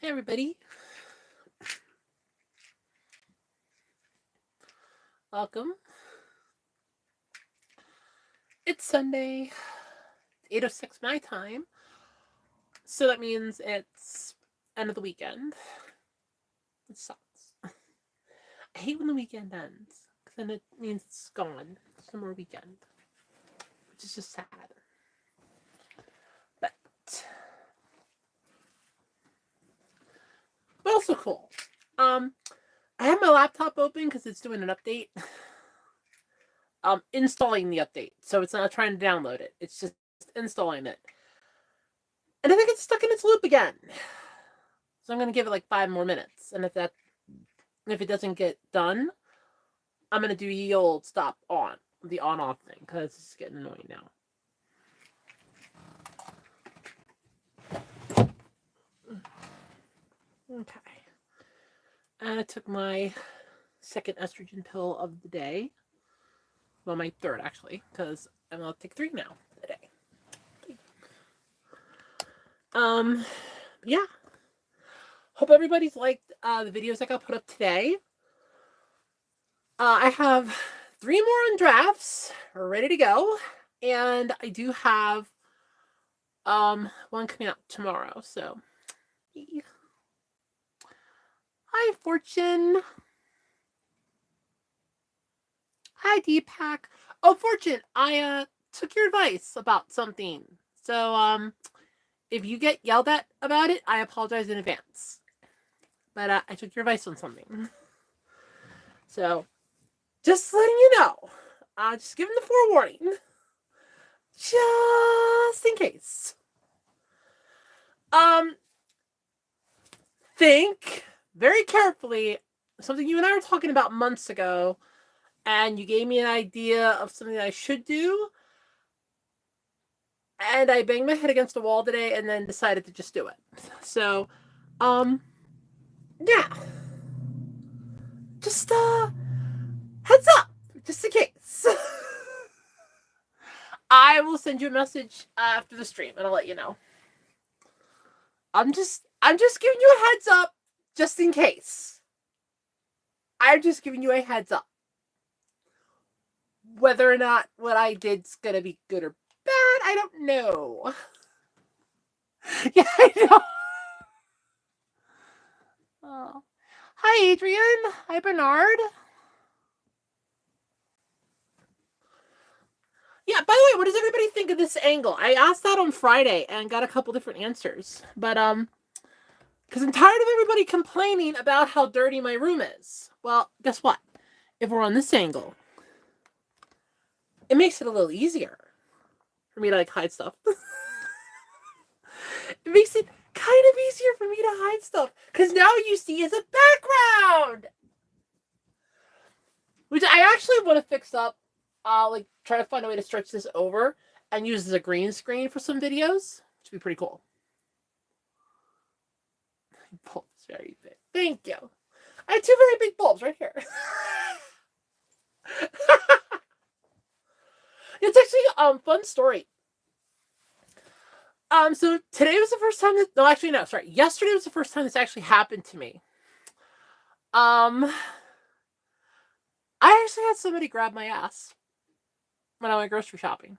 Hey everybody. Welcome. It's Sunday, 8:06 my time. So that means it's end of the weekend. It sucks. I hate when the weekend ends, because then it means it's gone. There's no more weekend. Which is just sad. But also cool. I have my laptop open because it's doing an update. Installing the update. So it's not trying to download it. It's just installing it. And I think it's stuck in its loop again. So I'm going to give it like 5 more minutes. And if it doesn't get done, I'm going to do the old stop on, the on-off thing, because it's getting annoying now. Okay. And I took my second estrogen pill of the day. Well, my third, actually, because I'm going to take 3 now a day. Yeah. Hope everybody's liked the videos I got put up today. I have 3 more on drafts ready to go, and I do have one coming out tomorrow. So, hi Fortune. Hi Deepak. Oh, Fortune, I took your advice about something. So if you get yelled at about it, I apologize in advance. But I took your advice on something. So, just letting you know. Just giving the forewarning. Just in case. Think very carefully. Something you and I were talking about months ago, and you gave me an idea of something that I should do. And I banged my head against the wall today and then decided to just do it. So, yeah. Just, heads up, just in case. I will send you a message after the stream and I'll let you know. I'm just giving you a heads up just in case. I'm just giving you a heads up. Whether or not what I did's gonna be good or bad, I don't know. Yeah, I know. Oh. Hi, Adrian. Hi, Bernard. Yeah, by the way, what does everybody think of this angle? I asked that on Friday and got a couple different answers. But, because I'm tired of everybody complaining about how dirty my room is. Well, guess what? If we're on this angle, it makes it a little easier for me to, like, hide stuff. It makes it kind of easier for me to hide stuff. Because now you see is a background! Which I actually want to fix up. Like, try to find a way to stretch this over and use as a green screen for some videos. Which would be pretty cool. Bulb's very big. Thank you. I have 2 very big bulbs right here. It's actually a fun story. So today was the first time that, no, actually, no, sorry. Yesterday was the first time this actually happened to me. I actually had somebody grab my ass when I went grocery shopping.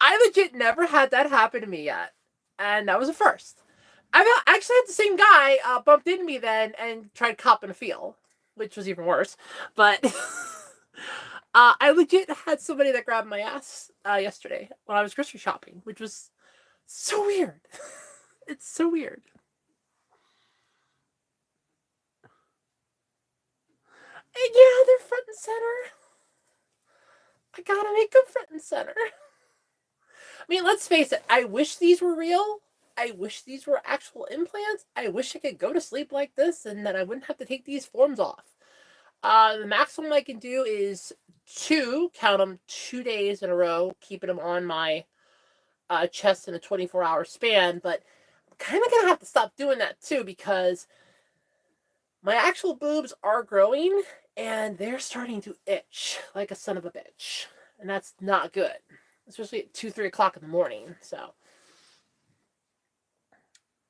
I legit never had that happen to me yet. And that was a first. I've actually had the same guy bumped into me then and tried copping a feel, which was even worse. But I legit had somebody that grabbed my ass yesterday when I was grocery shopping, which was so weird. It's so weird. And yeah, they're front and center. I gotta make them front and center. I mean, let's face it. I wish these were real, I wish these were actual implants. I wish I could go to sleep like this and that I wouldn't have to take these forms off. The maximum I can do is count them, 2 days in a row, keeping them on my chest in a 24-hour span. But I'm kind of going to have to stop doing that too, because my actual boobs are growing and they're starting to itch like a son of a bitch. And that's not good, especially at 2, 3 o'clock in the morning. So,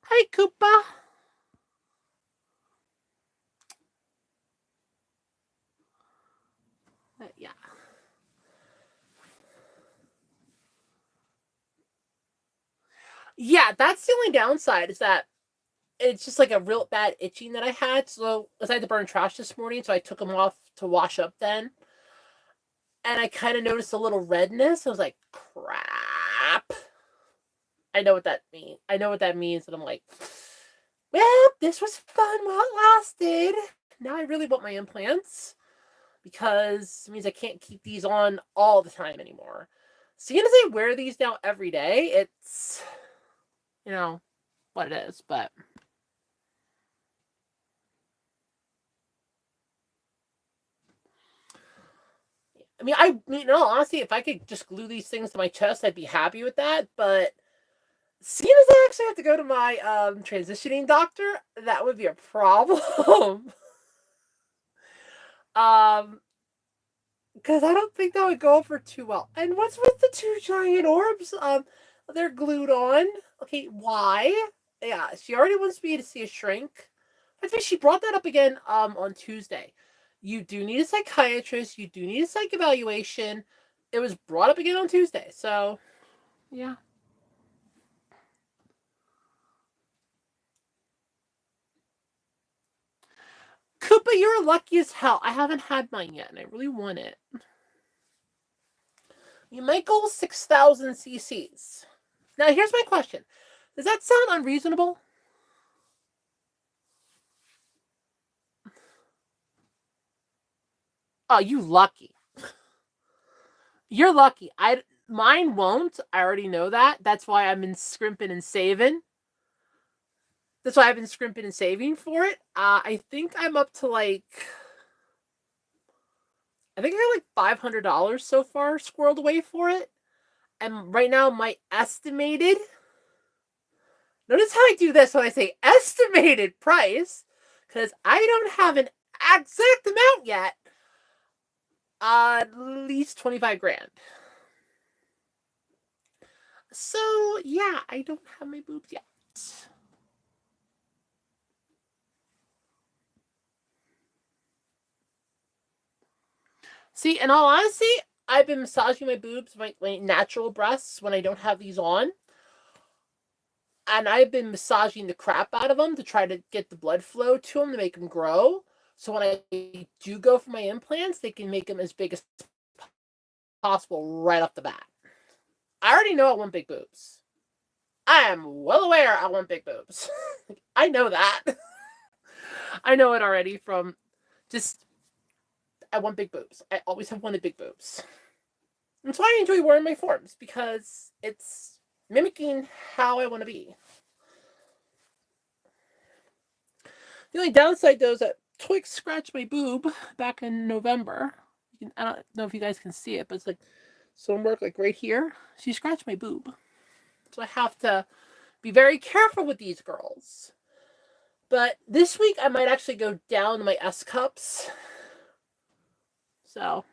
hi, Koopa. But yeah. Yeah, that's the only downside, is that it's just like a real bad itching that I had. So I had to burn trash this morning, so I took them off to wash up then. And I kind of noticed a little redness. I was like, crap. I know what that means. I know what that means. And I'm like, well, this was fun while it lasted. Now I really want my implants, because it means I can't keep these on all the time anymore. Seeing as I wear these now every day, it's, what it is. But I mean, no, honestly, if I could just glue these things to my chest, I'd be happy with that. But seeing as I actually have to go to my transitioning doctor, that would be a problem. Because I don't think that would go over too well. And what's with the 2 giant orbs? They're glued on. Okay, why? Yeah, she already wants me to see a shrink. I think she brought that up again on Tuesday. You do need a psychiatrist. You do need a psych evaluation. It was brought up again on Tuesday. So, yeah. Koopa, you're lucky as hell. I haven't had mine yet, and I really want it. You might go 6,000 cc's. Now, here's my question. Does that sound unreasonable? Oh, you lucky. You're lucky. Mine won't. I already know that. That's why I've been scrimping and saving. That's why I've been scrimping and saving for it. I think I'm up to I think I got $500 so far squirreled away for it. And right now, my estimated. Notice how I do this when I say estimated price, because I don't have an exact amount yet. At least 25 grand. So, yeah, I don't have my boobs yet. See, in all honesty, I've been massaging my boobs, my natural breasts, when I don't have these on. And I've been massaging the crap out of them to try to get the blood flow to them to make them grow. So when I do go for my implants, they can make them as big as possible right off the bat. I already know I want big boobs. I am well aware I want big boobs. I know that. I know it already from just, I want big boobs. I always have wanted big boobs. That's why I enjoy wearing my forms, because it's mimicking how I want to be. The only downside, though, is that Twix scratched my boob back in November. I don't know if you guys can see it, but it's some work right here. She scratched my boob. So I have to be very careful with these girls. But this week, I might actually go down to my S cups. So.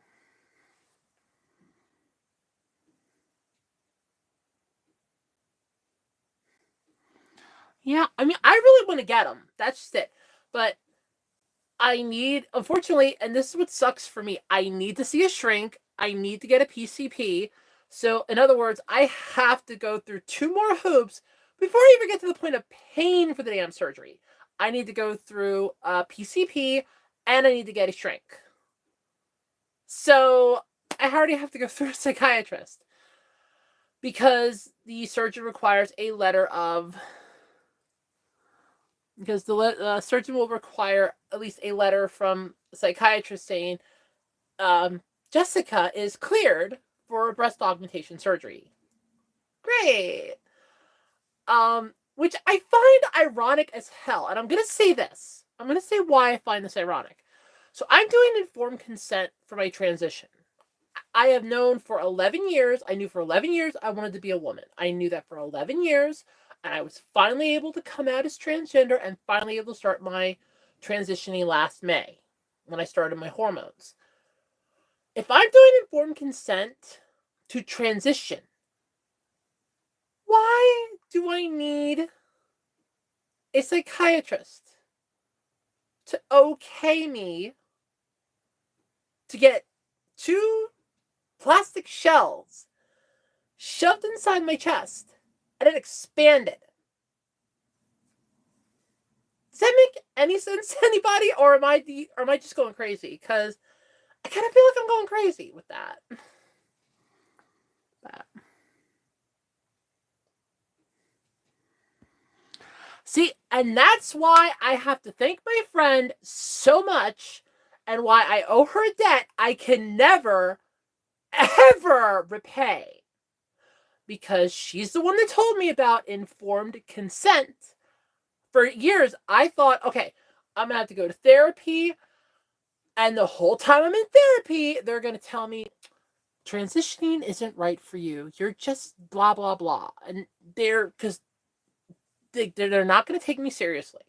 Yeah, I mean, I really want to get them. That's just it. But I need, unfortunately, and this is what sucks for me, I need to see a shrink. I need to get a PCP. So, in other words, I have to go through 2 more hoops before I even get to the point of paying for the damn surgery. I need to go through a PCP, and I need to get a shrink. So, I already have to go through a psychiatrist, because the surgeon requires a letter of, because the surgeon will require at least a letter from a psychiatrist saying Jessica is cleared for breast augmentation surgery. Great. which I find ironic as hell. And I'm going to say this. I'm going to say why I find this ironic. So I'm doing informed consent for my transition. I have known for 11 years, I knew for 11 years I wanted to be a woman. I knew that for 11 years, and I was finally able to come out as transgender and finally able to start my transitioning last May when I started my hormones. If I'm doing informed consent to transition, why do I need a psychiatrist to okay me to get 2 plastic shells shoved inside my chest and then expanded? Does that make any sense to anybody, or am I just going crazy? Because I kind of feel like I'm going crazy with that. See, and that's why I have to thank my friend so much, and why I owe her a debt I can never, ever repay. Because she's the one that told me about informed consent. For years, I thought, okay, I'm going to have to go to therapy. And the whole time I'm in therapy, they're going to tell me, transitioning isn't right for you. You're just blah, blah, blah. And they're not going to take me seriously.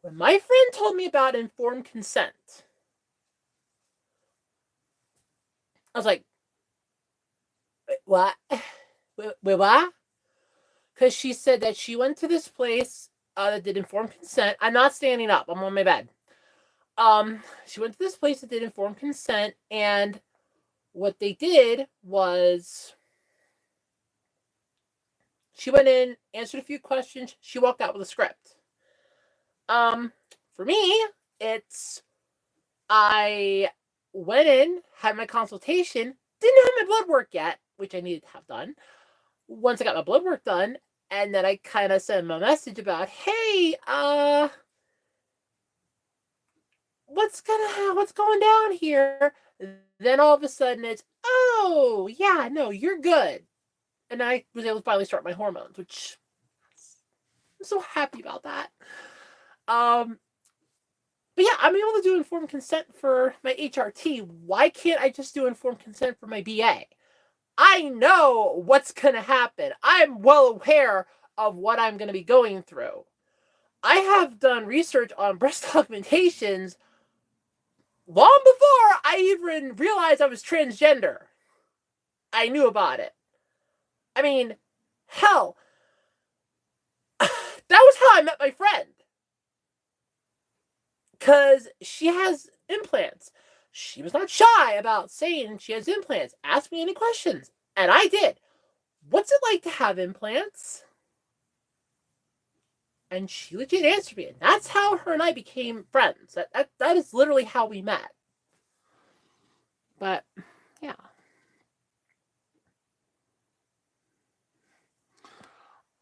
When my friend told me about informed consent, I was like, wait, what? Wait, what? Because she said that she went to this place that did informed consent. I'm not standing up. I'm on my bed. She went to this place that did informed consent, and what they did was she went in, answered a few questions, she walked out with a script. For me, I went in, had my consultation, didn't have my blood work yet, which I needed to have done. Once I got my blood work done, and then I kind of sent them a message about, hey, what's going down here? Then all of a sudden it's, oh, yeah, no, you're good. And I was able to finally start my hormones, which I'm so happy about that. But yeah, I'm able to do informed consent for my HRT. Why can't I just do informed consent for my BA? I know what's going to happen. I'm well aware of what I'm going to be going through. I have done research on breast augmentations long before I even realized I was transgender. I knew about it. I mean, hell, that was how I met my friend. Because she has implants. She was not shy about saying she has implants. Ask me any questions. And I did. What's it like to have implants? And she legit answered me. And that's how her and I became friends. That is literally how we met. But, yeah.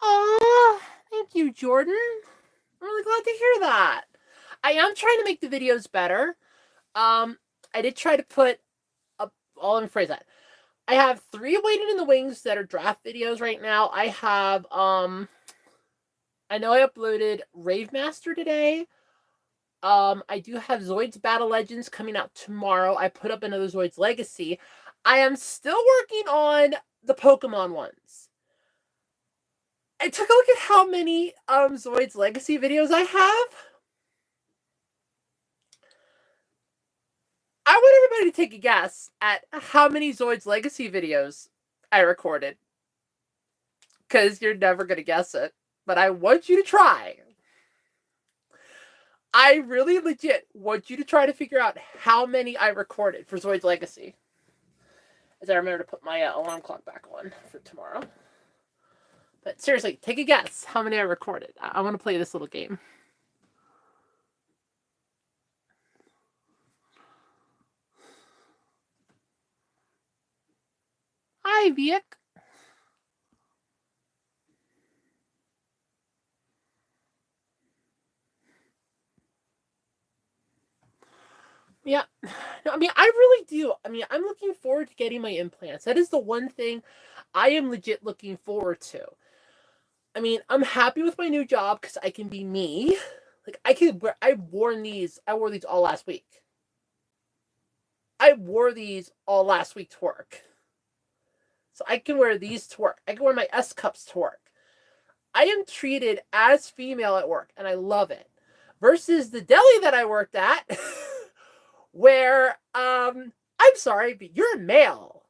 Aw, thank you, Jordan. I'm really glad to hear that. I am trying to make the videos better. I did try to put up, let me phrase that. I have 3 waiting in the wings that are draft videos right now. I have, I know I uploaded Rave Master today. I do have Zoids Battle Legends coming out tomorrow. I put up another Zoids Legacy. I am still working on the Pokemon ones. I took a look at how many Zoids Legacy videos I have. I want everybody to take a guess at how many Zoids Legacy videos I recorded. Because you're never going to guess it. But I want you to try. I really legit want you to try to figure out how many I recorded for Zoids Legacy. As I remember to put my alarm clock back on for tomorrow. But seriously, take a guess how many I recorded. I want to play this little game. Hi, Vic. Yeah. No, I mean, I really do. I mean, I'm looking forward to getting my implants. That is the one thing I am legit looking forward to. I mean, I'm happy with my new job because I can be me. Like I wore these all last week. I wore these all last week to work. So I can wear these to work. I can wear my S cups to work. I am treated as female at work, and I love it. Versus the deli that I worked at, where I'm sorry, but you're a male.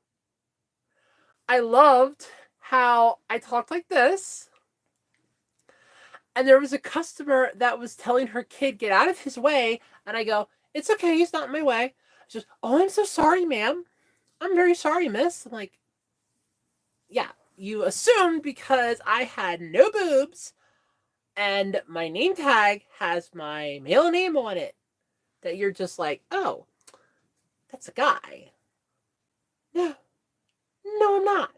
I loved how I talked like this, and there was a customer that was telling her kid, get out of his way, and I go, it's okay, he's not in my way. She goes, oh, I'm so sorry, ma'am. I'm very sorry, miss. I'm like, yeah, you assumed because I had no boobs and my name tag has my male name on it that you're just like, oh, that's a guy. No, no, I'm not.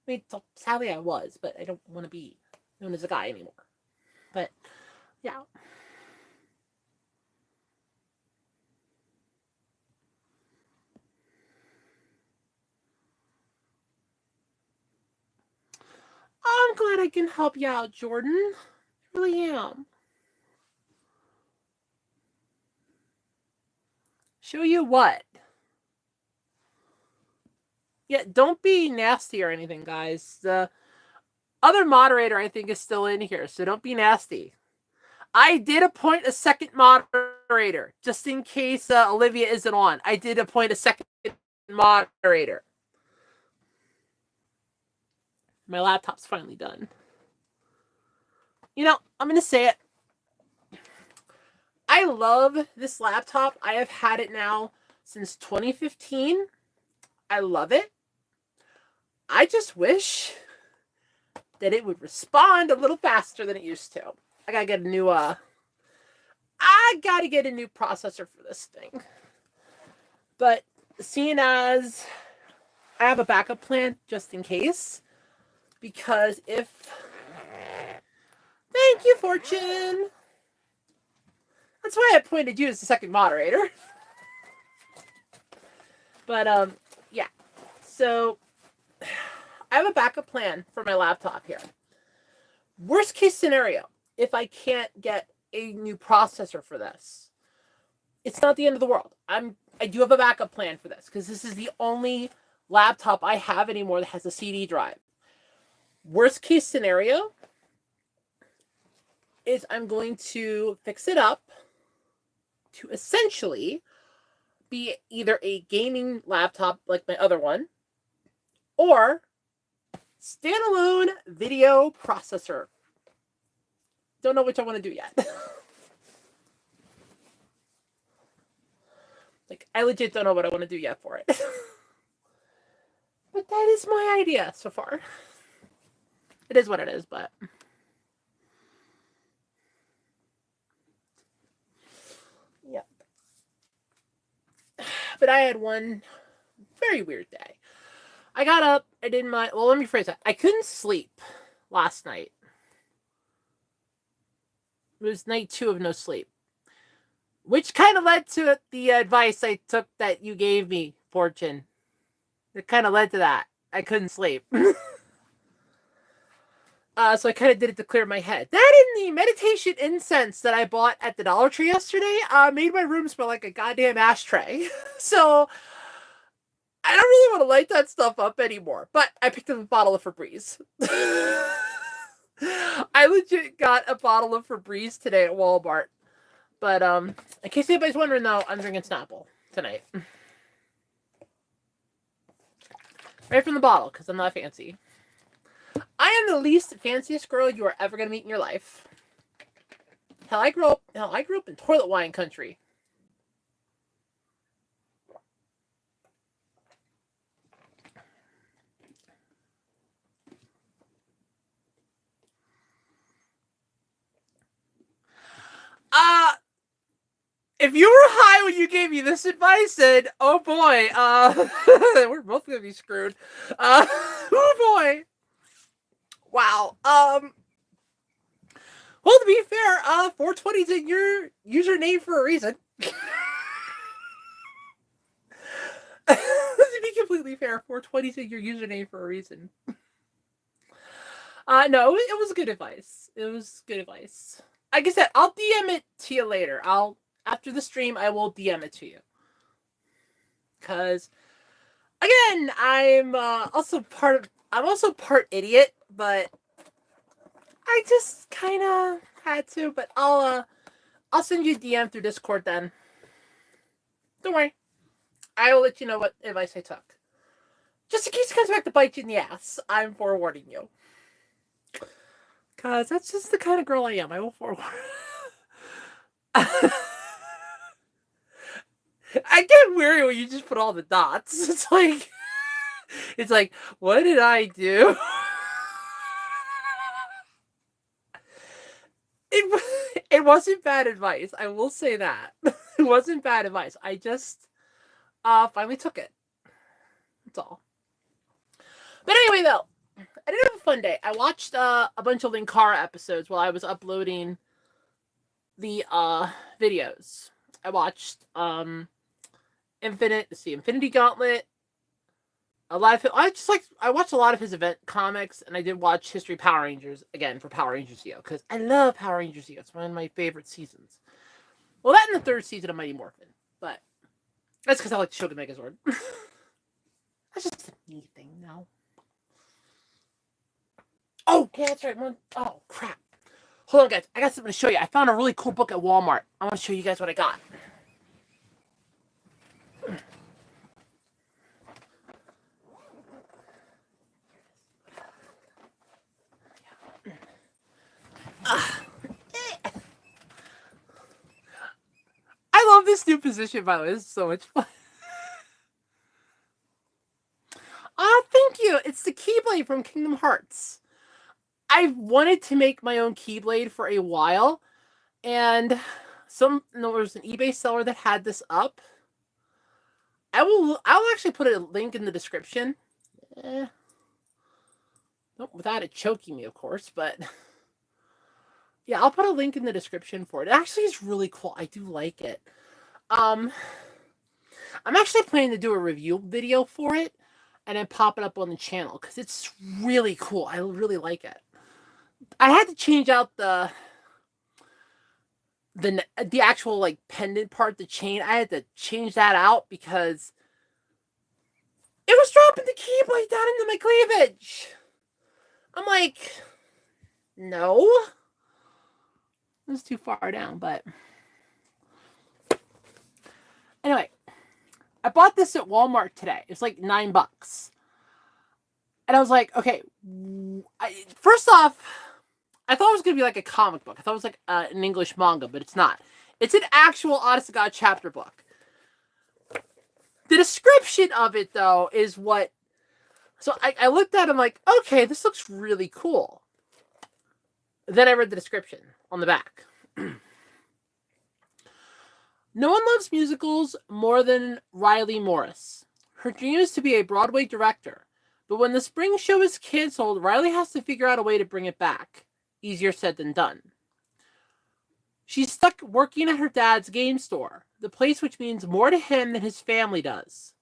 I mean, sadly I was, but I don't want to be known as a guy anymore. But, yeah. I'm glad I can help you out, Jordan. I really am. Show you what? Yeah, don't be nasty or anything, guys. The other moderator, I think, is still in here, so don't be nasty. I did appoint a second moderator, just in case Olivia isn't on. I did appoint a second moderator. My laptop's finally done. You know, I'm going to say it. I love this laptop. I have had it now since 2015. I love it. I just wish that it would respond a little faster than it used to. I gotta get a new processor for this thing. But seeing as I have a backup plan just in case, because if... Thank you, Fortune! That's why I appointed you as the second moderator. But, yeah. So, I have a backup plan for my laptop here. Worst case scenario, if I can't get a new processor for this, it's not the end of the world. I do have a backup plan for this, because this is the only laptop I have anymore that has a CD drive. Worst case scenario is I'm going to fix it up to essentially be either a gaming laptop like my other one, or standalone video processor. Don't know which I want to do yet. Like, I legit don't know what I want to do yet for it. But that is my idea so far. It is what it is, but... Yep. But I had one very weird day. I got up, I did my... Well, let me phrase that. I couldn't sleep last night. It was night 2 of no sleep. Which kind of led to the advice I took that you gave me, Fortune. It kind of led to that. I couldn't sleep. So I kind of did it to clear my head. That and the meditation incense that I bought at the Dollar Tree yesterday made my room smell like a goddamn ashtray. So I don't really want to light that stuff up anymore. But I picked up a bottle of Febreze. I legit got a bottle of Febreze today at Walmart. But in case anybody's wondering, though, I'm drinking Snapple tonight. Right from the bottle, because I'm not fancy. I am the least fanciest girl you are ever going to meet in your life. Hell, I grew up in toilet wine country. If you were high when you gave me this advice, then oh boy, we're both gonna be screwed. Oh boy. Wow. Well, to be fair, 420's in your username for a reason. To be completely fair, 420's in your username for a reason. No, it was good advice. It was good advice. Like I said, I'll DM it to you later. After the stream, I will DM it to you. Cause again, I'm also part idiot, but I just kind of had to. But I'll send you a DM through Discord then. Don't worry, I will let you know what advice I took. Just in case it comes back to bite you in the ass, I'm forewarning you. Cause that's just the kind of girl I am. I will forewarn. I get weary when you just put all the dots. It's like, what did I do? It wasn't bad advice. I will say that. It wasn't bad advice. I just finally took it. That's all. But anyway, though, I did have a fun day. I watched a bunch of Linkara episodes while I was uploading the videos. I watched Infinity Gauntlet. A lot of I watched a lot of his event comics, and I did watch History Power Rangers again for Power Rangers Zeo because I love Power Rangers Zeo. It's one of my favorite seasons. Well, that and the third season of Mighty Morphin, but that's because I like Shogun Megazord. That's just a neat thing now. Oh, yeah, that's right. Oh, crap. Hold on, guys. I got something to show you. I found a really cool book at Walmart. I want to show you guys what I got. I love this new position, by the way. This is so much fun. Thank you. It's the Keyblade from Kingdom Hearts. I've wanted to make my own Keyblade for a while, and there was an eBay seller that had this up. I'll actually put a link in the description. Without it choking me, of course, but yeah, I'll put a link in the description for it. It actually is really cool. I do like it. I'm actually planning to do a review video for it and then pop it up on the channel because it's really cool. I really like it. I had to change out the actual like pendant part, the chain. I had to change that out because it was dropping the Keyblade down into my cleavage. I'm like, no, it was too far down. But anyway, I bought this at Walmart today. It's like $9. And I was like, okay, first off, I thought it was going to be like a comic book. I thought it was like an English manga, but it's not. It's an actual Honest to God chapter book. The description of it, though, is what... So I looked at it, I'm like, okay, this looks really cool. Then I read the description on the back. No one loves musicals more than Riley Morris. Her dream is to be a Broadway director. But when the spring show is canceled, Riley has to figure out a way to bring it back. Easier said than done. She's stuck working at her dad's game store, the place which means more to him than his family does.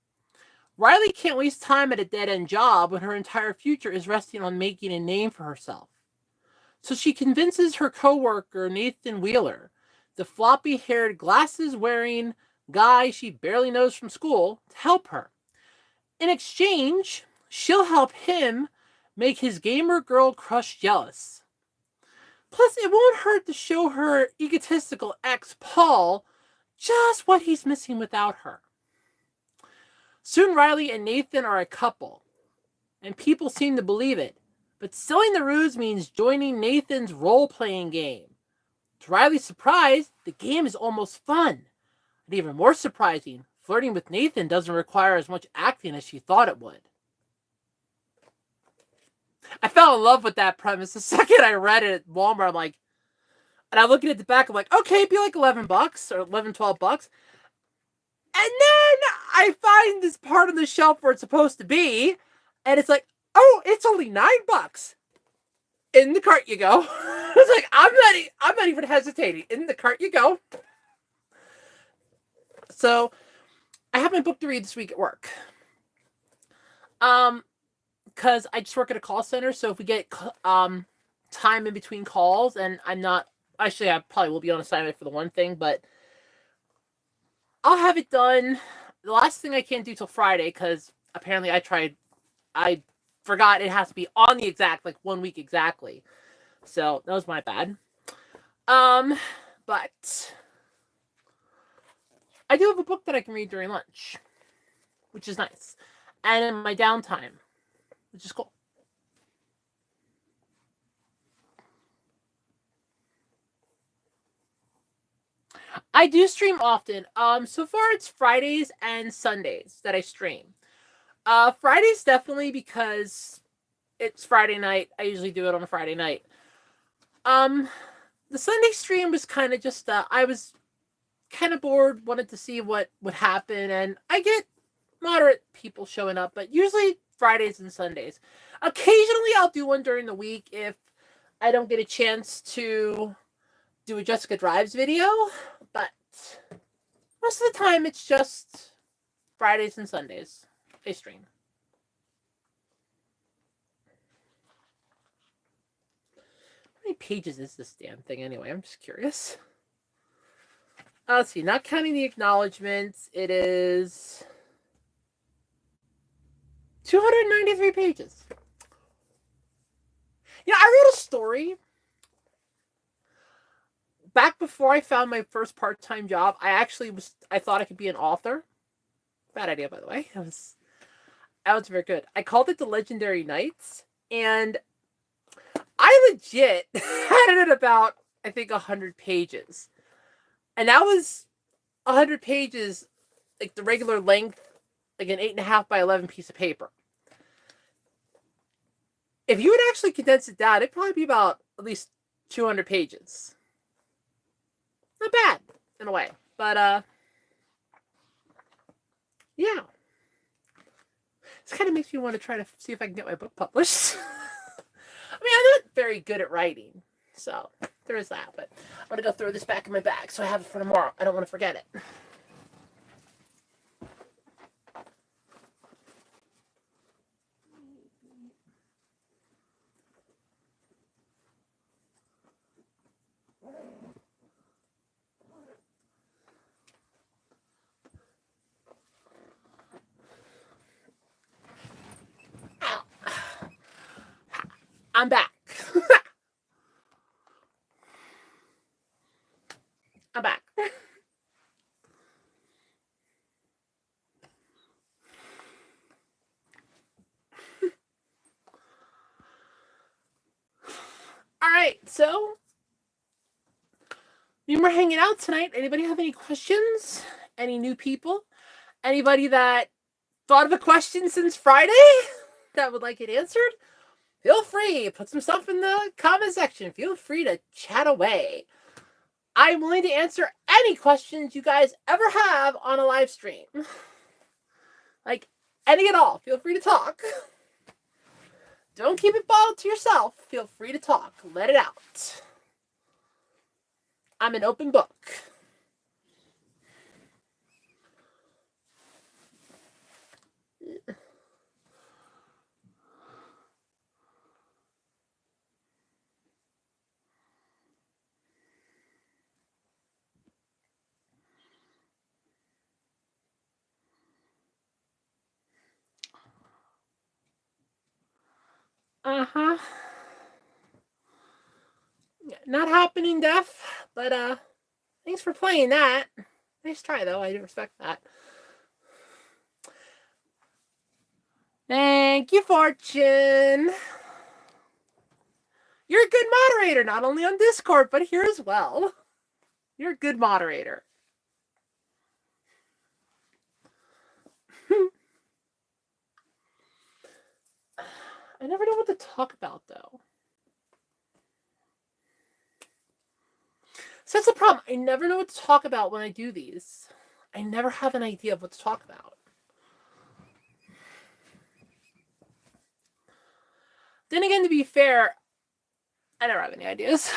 Riley can't waste time at a dead-end job when her entire future is resting on making a name for herself. So she convinces her co-worker, Nathan Wheeler, the floppy-haired, glasses-wearing guy she barely knows from school, to help her. In exchange, she'll help him make his gamer girl crush jealous. Plus, it won't hurt to show her egotistical ex, Paul, just what he's missing without her. Soon Riley and Nathan are a couple, and people seem to believe it. But selling the ruse means joining Nathan's role-playing game. To Riley's surprise, the game is almost fun. And even more surprising, flirting with Nathan doesn't require as much acting as she thought it would. I fell in love with that premise the second I read it at Walmart. I'm like, and I'm looking at the back, I'm like, okay, it'd be like $11 or $11, $12. And then I find this part on the shelf where it's supposed to be, and it's like, oh, it's only $9. In the cart you go. It's like, I'm not even hesitating. In the cart you go. So I have my book to read this week at work. because I just work at a call center. So if we get time in between calls, and I'm not actually, I probably will be on assignment for the one thing, but I'll have it done. The last thing I can't do till Friday because apparently I forgot it has to be on the exact, like 1 week exactly. So that was my bad. But I do have a book that I can read during lunch, which is nice, and in my downtime, which is cool. I do stream often. So far it's Fridays and Sundays that I stream. Fridays definitely because it's Friday night. I usually do it on a Friday night. Um, the Sunday stream was kind of just I was kind of bored, wanted to see what would happen, and I get moderate people showing up, but usually Fridays and Sundays. Occasionally I'll do one during the week if I don't get a chance to do a Jessica Drives video, but most of the time it's just Fridays and Sundays I stream. How many pages is this damn thing anyway? I'm just curious. Let's see, not counting the acknowledgments, it is 293 pages. You know, I wrote a story back before I found my first part-time job. I thought I could be an author. Bad idea, by the way. That was very good. I called it The Legendary Knights, and I legit had it about, I think, 100 pages. And that was 100 pages, like the regular length, like an 8.5 by 11 piece of paper. If you would actually condense it down, it'd probably be about at least 200 pages. Not bad, in a way. But, yeah. This kind of makes me want to try to see if I can get my book published. I mean, I'm not very good at writing, so there is that. But I'm going to go throw this back in my bag so I have it for tomorrow. I don't want to forget it. Ow. I'm back. I'm back. All right, so we're hanging out tonight. Anybody have any questions? Any new people? Anybody that thought of a question since Friday that would like it answered? Feel free. Put some stuff in the comment section. Feel free to chat away. I'm willing to answer any questions you guys ever have on a live stream. Like, any at all. Feel free to talk. Don't keep it bottled to yourself. Feel free to talk. Let it out. I'm an open book. Uh-huh. Not happening, Def, but thanks for playing that. Nice try, though. I do respect that. Thank you, Fortune. You're a good moderator, not only on Discord, but here as well. You're a good moderator. I never know what to talk about, though. So that's the problem. I never know what to talk about when I do these. I never have an idea of what to talk about. Then again, to be fair, I never have any ideas.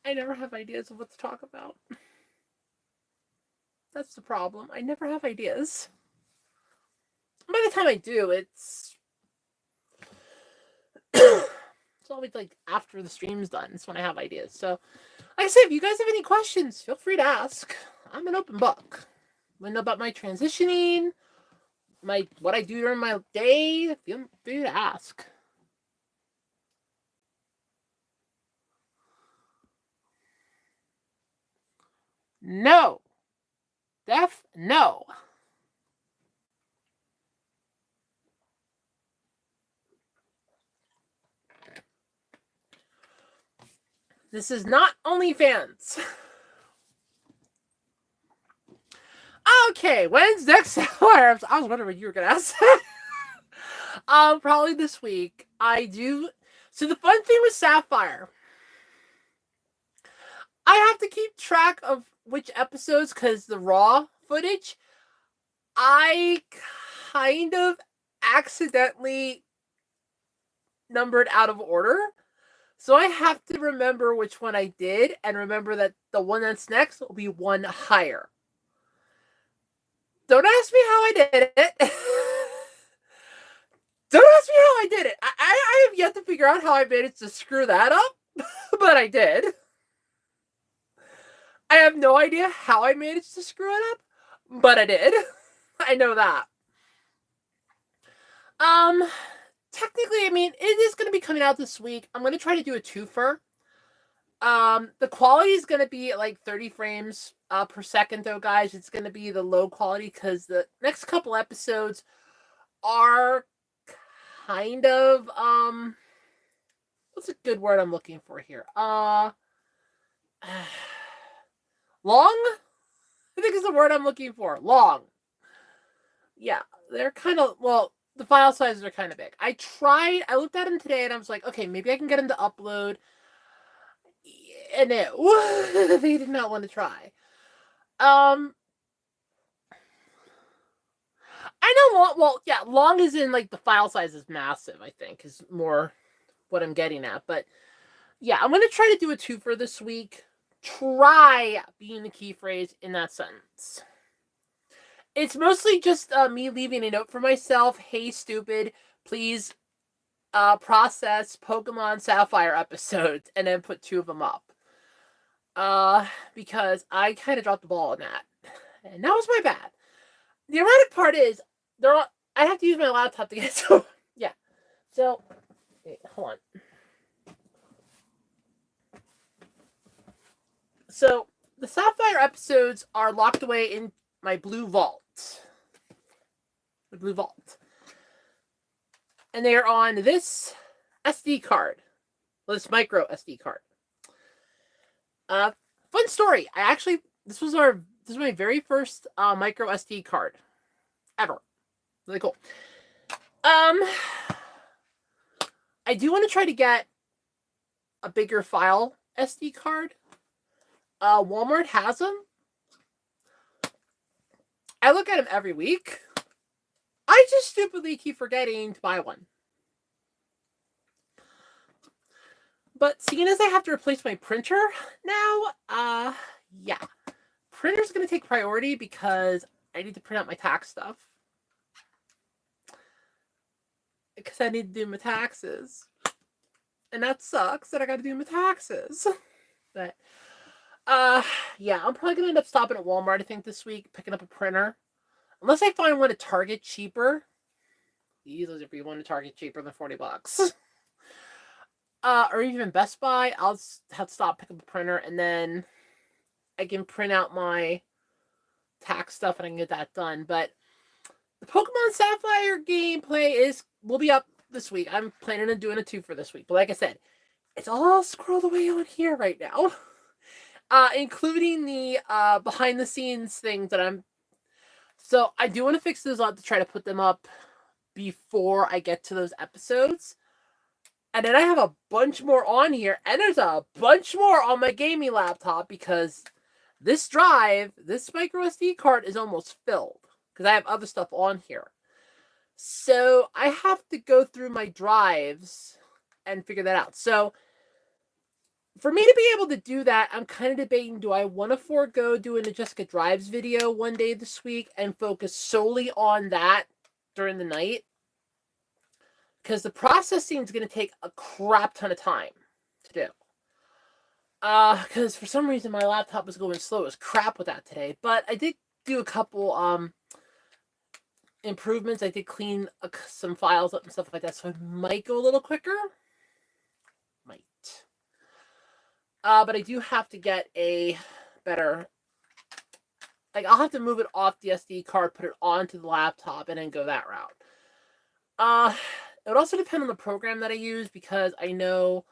I never have ideas of what to talk about. That's the problem. I never have ideas. by the time I do, it's it's always like after the stream's done. It's when I have ideas. So, like I said, if you guys have any questions, feel free to ask. I'm an open book. Want to know about my transitioning, what I do during my day? Feel free to ask. No. No. This is not OnlyFans. Okay, when's next Sapphire? I was wondering what you were gonna ask. Probably this week. I do. So the fun thing with Sapphire, I have to keep track of which episodes because the raw footage, I kind of accidentally numbered out of order. So I have to remember which one I did and remember that the one that's next will be one higher. Don't ask me how I did it. Don't ask me how I did it. I have yet to figure out how I managed to screw that up, but I did. I have no idea how I managed to screw it up, but I did. I know that. Technically, I mean, it is going to be coming out this week. I'm going to try to do a twofer. The quality is going to be at like 30 frames per second, though, guys. It's going to be the low quality because the next couple episodes are kind of, what's a good word I'm looking for here? Long? I think is the word I'm looking for. Long. Yeah, they're kind of, well, the file sizes are kind of big. I looked at them today and I was like, okay, maybe I can get them to upload. And they did not want to try. I know long is in like the file size is massive, I think, is more what I'm getting at. But yeah, I'm going to try to do a twofer this week. Try being the key phrase in that sentence. It's mostly just me leaving a note for myself. Hey, stupid, please process Pokemon Sapphire episodes and then put 2 of them up. Because I kind of dropped the ball on that. And that was my bad. The ironic part is, I have to use my laptop to get so, yeah. So, wait, hold on. So, the Sapphire episodes are locked away in my Blue Vault. The Blue Vault. And they are on this SD card. This micro SD card. Fun story. This was my very first micro SD card ever. Really cool. I do want to try to get a bigger file SD card. Walmart has them. I look at them every week. I just stupidly keep forgetting to buy one. But seeing as I have to replace my printer now, yeah. Printer's going to take priority because I need to print out my tax stuff. Because I need to do my taxes. And that sucks that I got to do my taxes. But, yeah, I'm probably going to end up stopping at Walmart, I think, this week, picking up a printer. Unless I find one at Target cheaper. Those if you want a Target cheaper than $40. Or even Best Buy, I'll have to stop, pick up a printer, and then I can print out my tax stuff and I can get that done. But the Pokemon Sapphire gameplay will be up this week. I'm planning on doing a 2 for this week. But like I said, it's all scrolled away on here right now. Including the behind the scenes things that so I do want to fix those up to try to put them up before I get to those episodes. And then I have a bunch more on here. And there's a bunch more on my gaming laptop because this micro SD card is almost filled. Because I have other stuff on here. So I have to go through my drives and figure that out. So for me to be able to do that, I'm kind of debating, do I want to forego doing a Jessica Drives video one day this week and focus solely on that during the night, because the processing is going to take a crap ton of time to do. Because for some reason my laptop was going slow as crap with that today, but I did do a couple improvements. I did clean some files up and stuff like that, so it might go a little quicker. Might. But I do have to get a better, like, I'll have to move it off the SD card, put it onto the laptop, and then go that route. It would also depend on the program that I use, because I know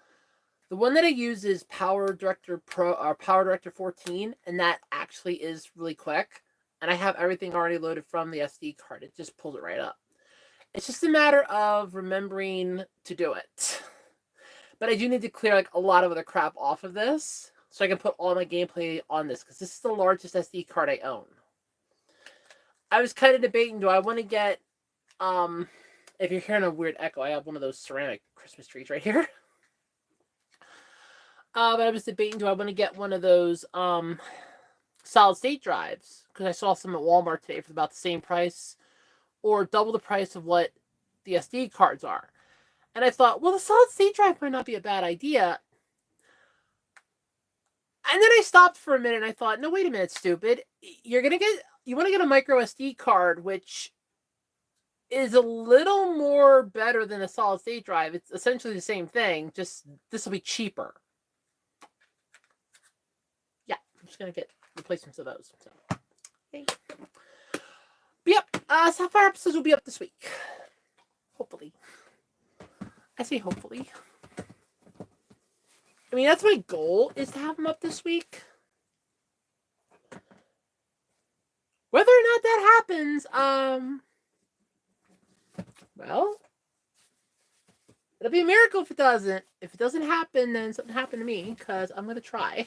the one that I use is PowerDirector Pro or PowerDirector 14, and that actually is really quick. And I have everything already loaded from the SD card. It just pulls it right up. It's just a matter of remembering to do it. But I do need to clear like a lot of other crap off of this, so I can put all my gameplay on this, because this is the largest SD card I own. I was kind of debating, do I want to get, if you're hearing a weird echo, I have one of those ceramic Christmas trees right here. But I was debating, do I want to get one of those solid state drives, because I saw some at Walmart today for about the same price, or double the price of what the SD cards are. And I thought, well, the solid state drive might not be a bad idea. And then I stopped for a minute and I thought, no, wait a minute, stupid. You want to get a micro SD card, which is a little more better than a solid state drive. It's essentially the same thing, just this will be cheaper. Yeah, I'm just going to get replacements of those. So, okay. But yep, Sapphire episodes will be up this week. Hopefully. I say hopefully. I mean, that's my goal, is to have them up this week. Whether or not that happens, well, it'll be a miracle if it doesn't. If it doesn't happen, then something happened to me, because I'm going to try.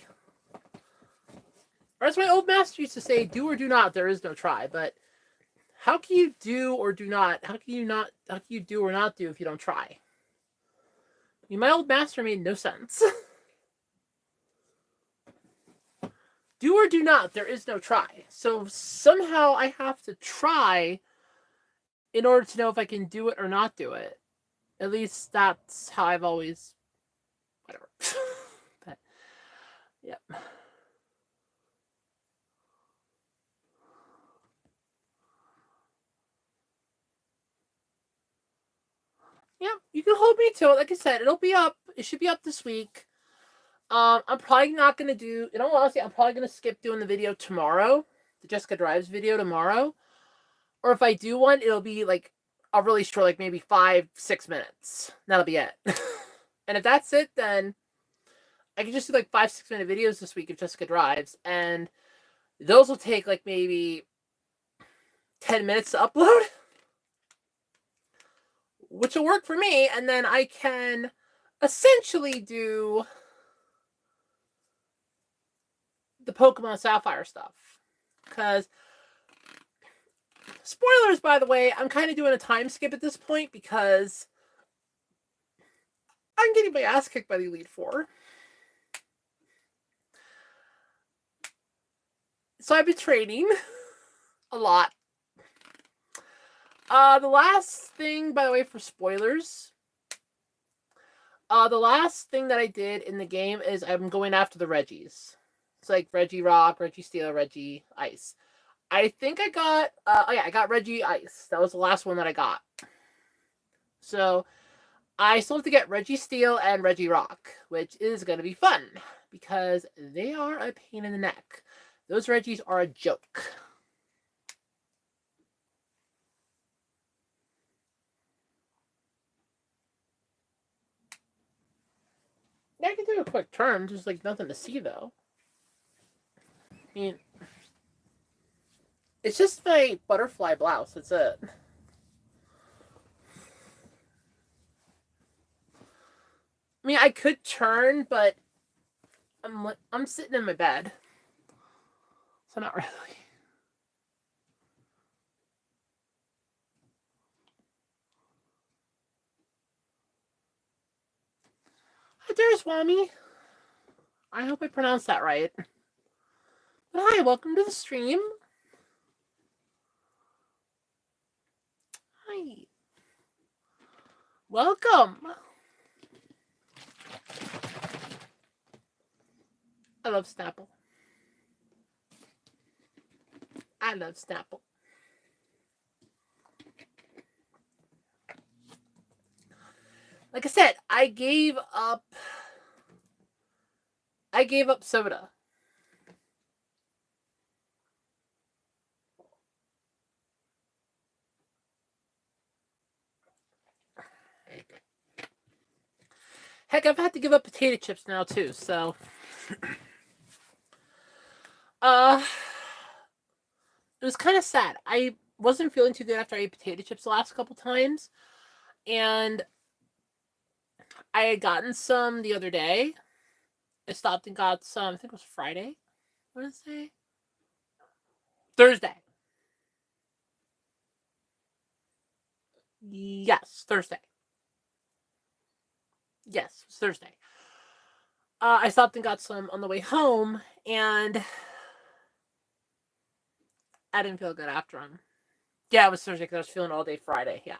Or as my old master used to say, do or do not, there is no try. But how can you do or do not? How can you do or not do if you don't try? I mean, my old master made no sense. Do or do not, there is no try. So somehow I have to try in order to know if I can do it or not do it. At least that's how I've always, whatever. But, yep. Yep, you can hold me to it. Like I said, it'll be up. It should be up this week. I'm probably not going to do, in all honesty, I'm probably going to skip doing the video tomorrow. The Jessica Drives video tomorrow. Or if I do one, it'll be like a really short, like maybe 5-6 minutes. That'll be it. And if that's it, then I can just do like 5-6 minute videos this week of Jessica Drives. And those will take like maybe 10 minutes to upload, which will work for me. And then I can essentially do the Pokemon Sapphire stuff. Because, spoilers, by the way, I'm kind of doing a time skip at this point, because I'm getting my ass kicked by the Elite Four. So I've been training a lot. The last thing, by the way, for spoilers, the last thing that I did in the game is I'm going after the Reggies. It's like Regirock, Registeel, Reggie Ice. I think I got, I got Reggie Ice. That was the last one that I got. So I still have to get Registeel and Regirock, which is going to be fun, because they are a pain in the neck. Those Reggies are a joke. I can do a quick turn, just like nothing to see though. I mean, it's just my butterfly blouse, that's it. I mean, I could turn, but I'm sitting in my bed, so not really. Hi there, Swami. I hope I pronounced that right. But welcome to the stream. Hi. Hi. Welcome. I love Snapple. I love Snapple. Like I said, I gave up soda. Heck, I've had to give up potato chips now too, so it was kind of sad. I wasn't feeling too good after I ate potato chips the last couple times, and I had gotten some the other day. I stopped and got some. I think it was Friday, Wednesday, Thursday. Yes, Thursday. Yes, it was Thursday. I stopped and got some on the way home, and I didn't feel good after them. Yeah, it was Thursday because I was feeling all day Friday. Yeah.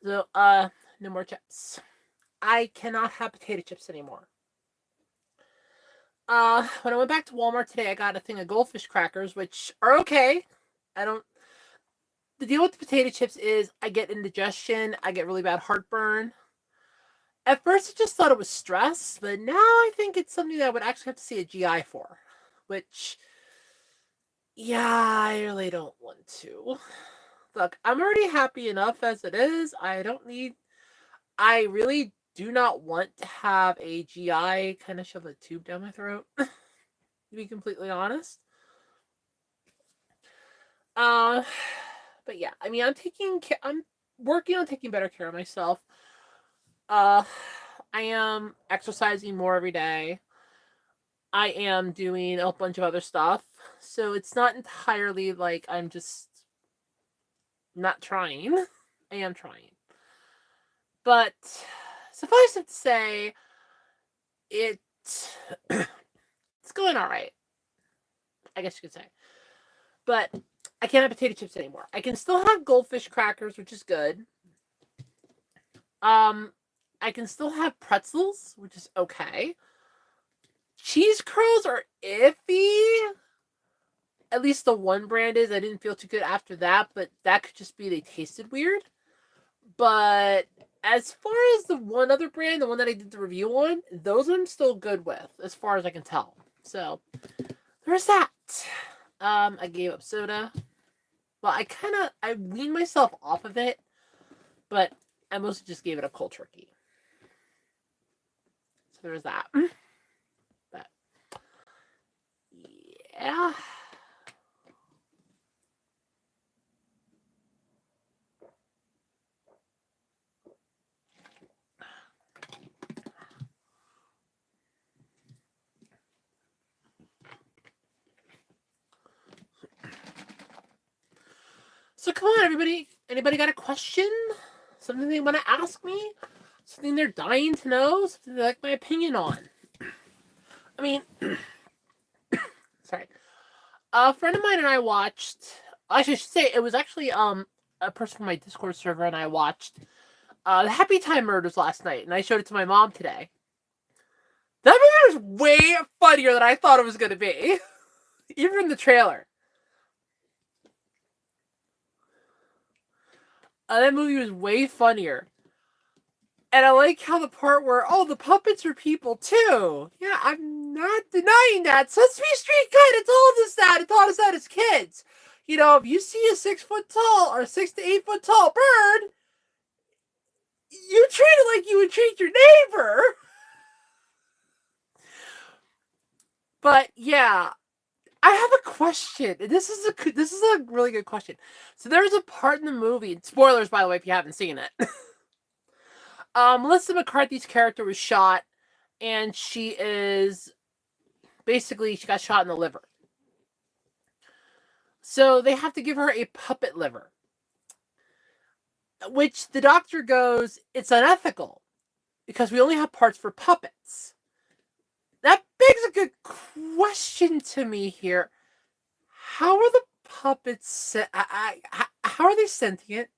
So, no more chips. I cannot have potato chips anymore. When I went back to Walmart today, I got a thing of Goldfish crackers, which are okay. I don't. The deal with the potato chips is I get indigestion, I get really bad heartburn. At first, I just thought it was stress, but now I think it's something that I would actually have to see a GI for, which, yeah, I really don't want to. Look, I'm already happy enough as it is. I really do not want to have a GI kind of shove a tube down my throat, to be completely honest. Uh, but yeah, I mean, I'm working on taking better care of myself. Uh, I am exercising more every day. I am doing a bunch of other stuff. So it's not entirely like I'm just not trying. I am trying. But suffice it to say, it it's going all right. I guess you could say. But I can't have potato chips anymore. I can still have Goldfish crackers, which is good. I can still have pretzels, which is okay. Cheese curls are iffy. At least the one brand is. I didn't feel too good after that, but that could just be they tasted weird. But as far as the one other brand, the one that I did the review on, those I'm still good with, as far as I can tell. So there's that. I gave up soda. Well, I weaned myself off of it, but I mostly just gave it a cold turkey. So there's that. But yeah. So come on, everybody. Anybody got a question? Something they want to ask me? Something they're dying to know? Something they like my opinion on? I mean, sorry. A friend of mine and I watched. I should say it was actually a person from my Discord server and I watched the Happy Time Murders last night, and I showed it to my mom today. That movie was way funnier than I thought it was going to be, even in the trailer. That movie was way funnier. And I like how the part where, oh, the puppets are people too. Yeah, I'm not denying that. Sesame Street kind of told us that. It taught us that as kids. You know, if you see a 6 foot tall or 6 to 8 foot tall bird, you treat it like you would treat your neighbor. But yeah, I have a question. This is a really good question. So there's a part in the movie. Spoilers, by the way, if you haven't seen it. Melissa McCarthy's character was shot, and she got shot in the liver. So they have to give her a puppet liver, which the doctor goes, it's unethical because we only have parts for puppets. That begs a good question to me here. How are the puppets? How are they sentient?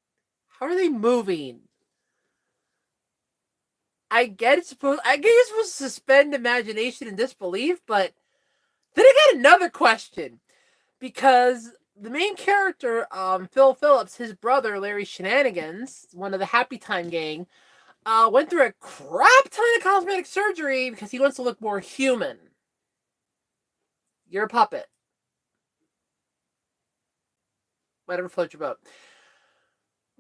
How are they moving? I get you're supposed to suspend imagination and disbelief, but then I got another question. Because the main character, Phil Phillips, his brother, Larry Shenanigans, one of the Happy Time gang, went through a crap ton of cosmetic surgery because he wants to look more human. You're a puppet. Whatever floats your boat.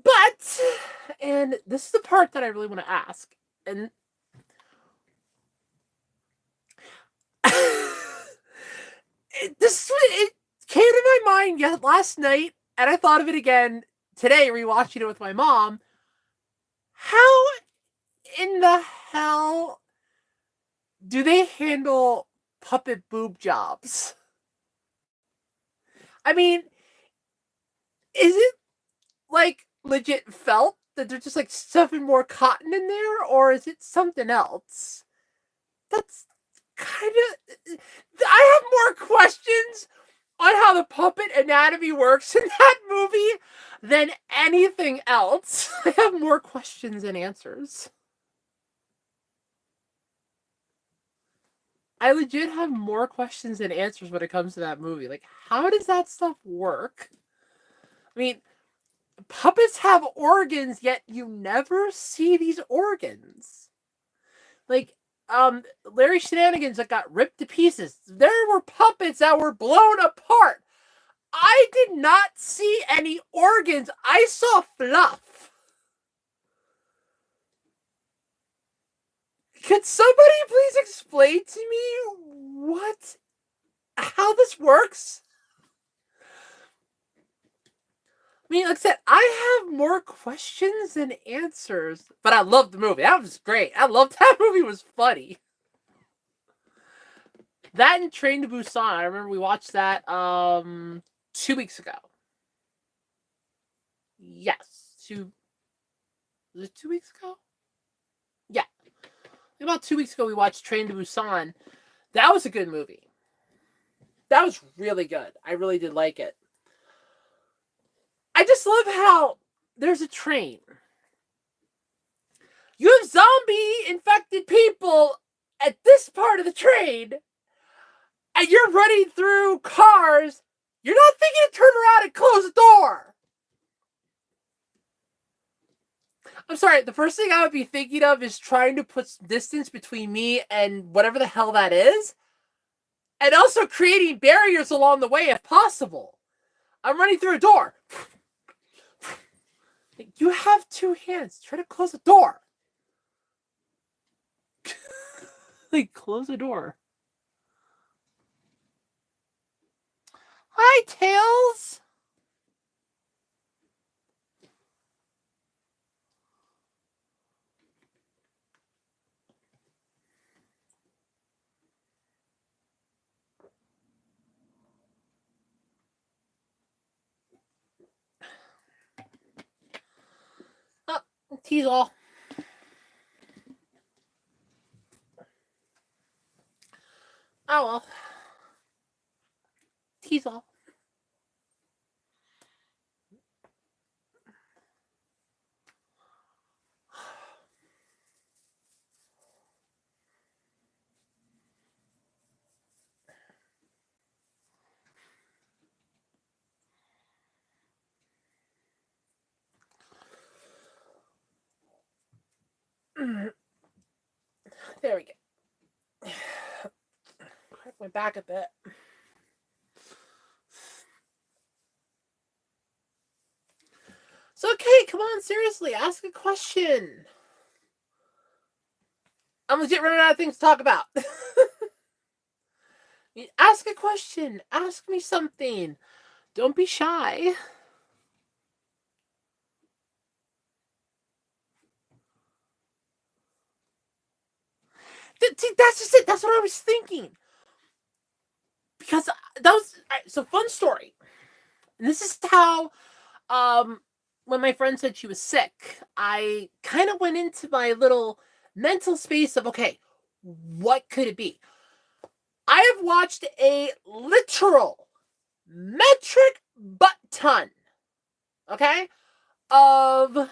But, and this is the part that I really want to ask, and it came to my mind last night, and I thought of it again today, rewatching it with my mom. How in the hell do they handle puppet boob jobs? I mean, is it like legit felt that they're just like stuffing more cotton in there, or is it something else? That's kind of. I have more questions on how the puppet anatomy works in that movie than anything else. I have more questions than answers. I legit have more questions than answers when it comes to that movie. Like, how does that stuff work? I mean, puppets have organs, yet you never see these organs. Like, Larry Shenanigans that got ripped to pieces. There were puppets that were blown apart. I did not see any organs. I saw fluff. Could somebody please explain to me how this works? I mean, like I said, I have more questions than answers, but I loved the movie. That was great. I loved that movie. Was funny. That and Train to Busan. I remember we watched that 2 weeks ago. Yes, was it 2 weeks ago? Yeah, about 2 weeks ago we watched Train to Busan. That was a good movie. That was really good. I really did like it. I just love how there's a train. You have zombie-infected people at this part of the train, and you're running through cars. You're not thinking to turn around and close the door. I'm sorry, the first thing I would be thinking of is trying to put some distance between me and whatever the hell that is, and also creating barriers along the way if possible. I'm running through a door. You have two hands. Try to close the door. Like, close the door. Hi, Tails. Oh, Teasel. Oh well. Teasel. There we go. Crack my back a bit. So, okay, come on, seriously, ask a question. I'm legit running out of things to talk about. Ask a question. Ask me something. Don't be shy. See, that's just it. That's what I was thinking. Because that was so fun story. And this is how, when my friend said she was sick, I kind of went into my little mental space of, okay, what could it be? I have watched a literal metric butt ton, okay, of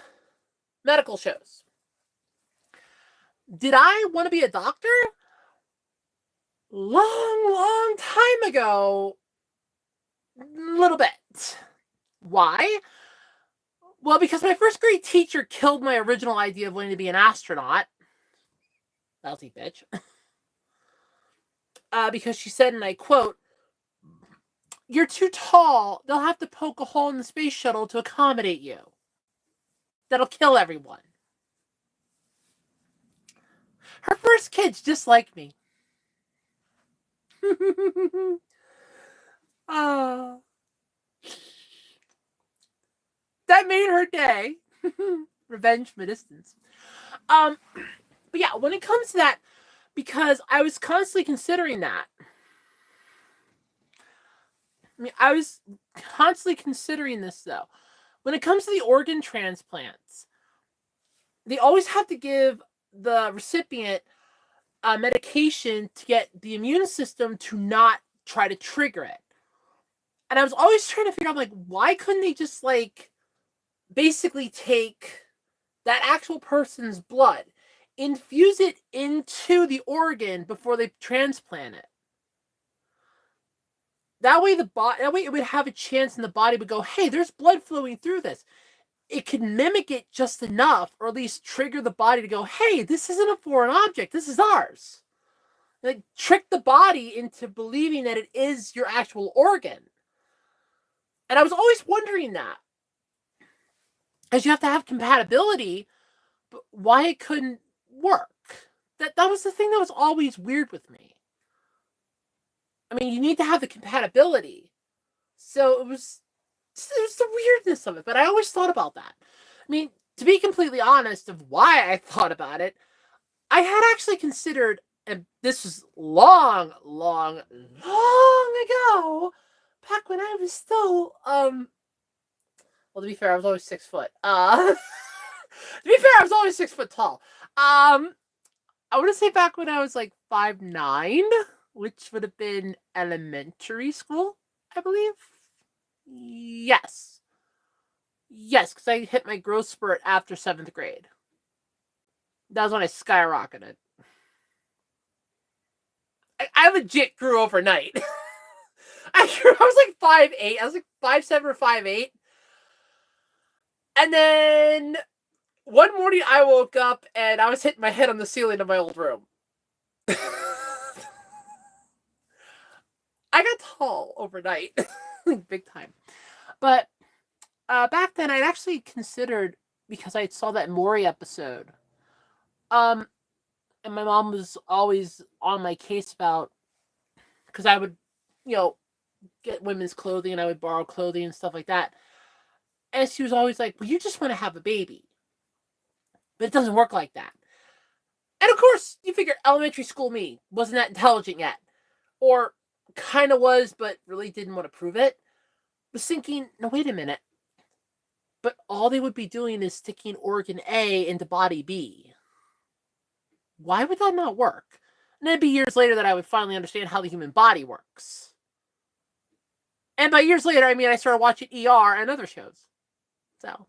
medical shows. Did I want to be a doctor? Long time ago. A little bit. Why? Well, because my first grade teacher killed my original idea of wanting to be an astronaut. Lousy bitch. Because she said, and I quote, "You're too tall. They'll have to poke a hole in the space shuttle to accommodate you. That'll kill everyone." Her first kids just like me. Oh. That made her day. Revenge from a distance. But yeah, when it comes to that, because I was constantly considering that. I was constantly considering this, though. When it comes to the organ transplants, they always have to give the recipient medication to get the immune system to not try to trigger it. And I was always trying to figure out, why couldn't they just, basically take that actual person's blood, infuse it into the organ before they transplant it? That way it would have a chance, and the body would go, hey, there's blood flowing through this. It could mimic it just enough, or at least trigger the body to go, hey, this isn't a foreign object. This is ours. Trick the body into believing that it is your actual organ. And I was always wondering that. As you have to have compatibility, but why it couldn't work. That was the thing that was always weird with me. I mean, you need to have the compatibility. So it was the weirdness of it, but I always thought about that. I mean, to be completely honest of why I thought about it, I had actually considered, and this was long ago, back when I was still, well, to be fair, I was always 6 foot. To be fair, I was always 6 foot tall. I want to say back when I was 5'9", which would have been elementary school, I believe. Yes, because I hit my growth spurt after 7th grade. That was when I skyrocketed. I legit grew overnight. I was 5'8". I was 5'7" or 5'8". And then one morning I woke up and I was hitting my head on the ceiling of my old room. I got tall overnight. Big time. But back then I'd actually considered, because I saw that Maury episode. And my mom was always on my case about, because I would, get women's clothing and I would borrow clothing and stuff like that. And she was always like, well, you just want to have a baby. But it doesn't work like that. And of course, you figure elementary school me wasn't that intelligent yet. Or kind of was, but really didn't want to prove it. Was thinking, no, wait a minute. But all they would be doing is sticking organ A into body B. Why would that not work? And it'd be years later that I would finally understand how the human body works. And by years later, I mean I started watching ER and other shows. So.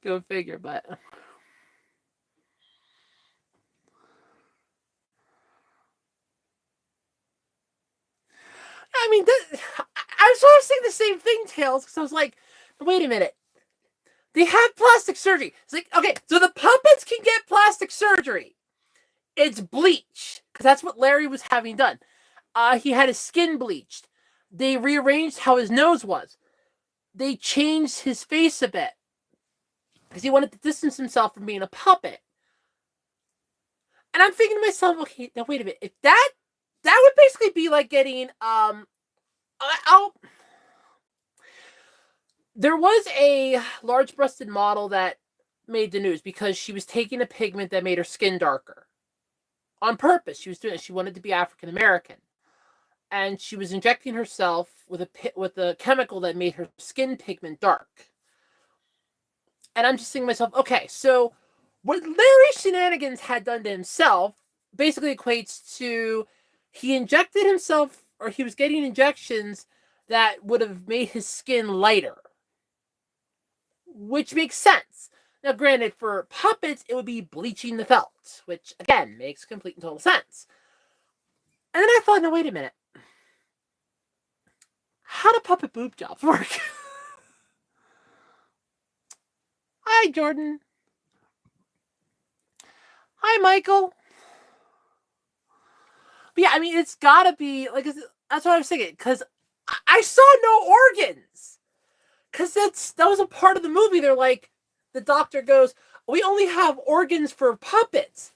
Go figure, but. I mean, I was sort of saying the same thing, Tails, because I was like, wait a minute. They have plastic surgery. It's okay, so the puppets can get plastic surgery. It's bleach, because that's what Larry was having done. He had his skin bleached. They rearranged how his nose was. They changed his face a bit, because he wanted to distance himself from being a puppet. And I'm thinking to myself, okay, now wait a minute. If that would basically be like getting, there was a large-breasted model that made the news because she was taking a pigment that made her skin darker. On purpose, she was doing it. She wanted to be African American. And she was injecting herself with a chemical that made her skin pigment dark. And I'm just thinking to myself, okay, so what Larry Shenanigans had done to himself basically equates to he injected himself, or he was getting injections that would have made his skin lighter, which makes sense. Now, granted, for puppets, it would be bleaching the felt, which, again, makes complete and total sense. And then I thought, no, wait a minute. How do puppet boob jobs work? Hi, Jordan. Hi, Michael. But yeah, I mean, it's gotta be, like, that's what I was thinking, because I saw no organs. Because that was a part of the movie. They're like, the doctor goes, we only have organs for puppets.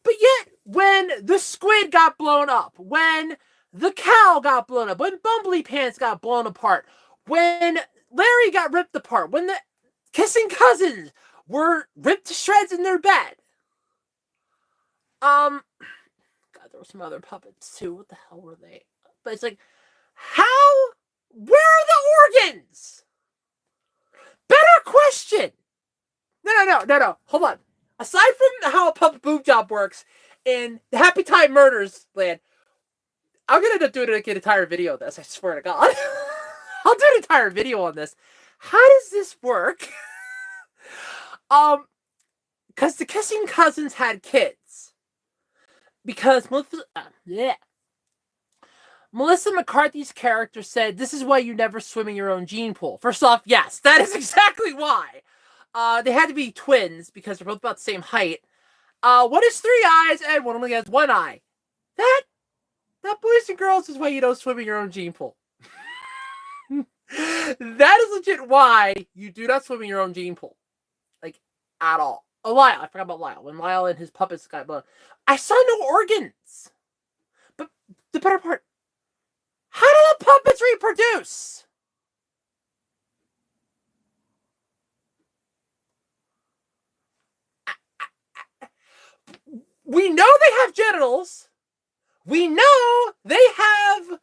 But yet, when the squid got blown up, when the cow got blown up, when Bumbly Pants got blown apart, when Larry got ripped apart, when the kissing cousins were ripped to shreds in their bed. God, there were some other puppets too. What the hell were they? But it's like, where are the organs? Better question. No. Hold on. Aside from how a puppet boob job works in the Happy Time Murders land, I'm gonna end up doing an entire video of this. I swear to God, I'll do an entire video on this. How does this work? Because the kissing cousins had kids. Because Melissa McCarthy's character said, "This is why you never swim in your own gene pool." First off, yes, that is exactly why. They had to be twins because they're both about the same height. One has 3 eyes and one only has 1 eye. That boys and girls is why you don't swim in your own gene pool. That is legit why you do not swim in your own gene pool. Like, at all. Oh, Lyle. I forgot about Lyle. When Lyle and his puppets got blown, I saw no organs. But the better part, how do the puppets reproduce? We know they have genitals. We know they have,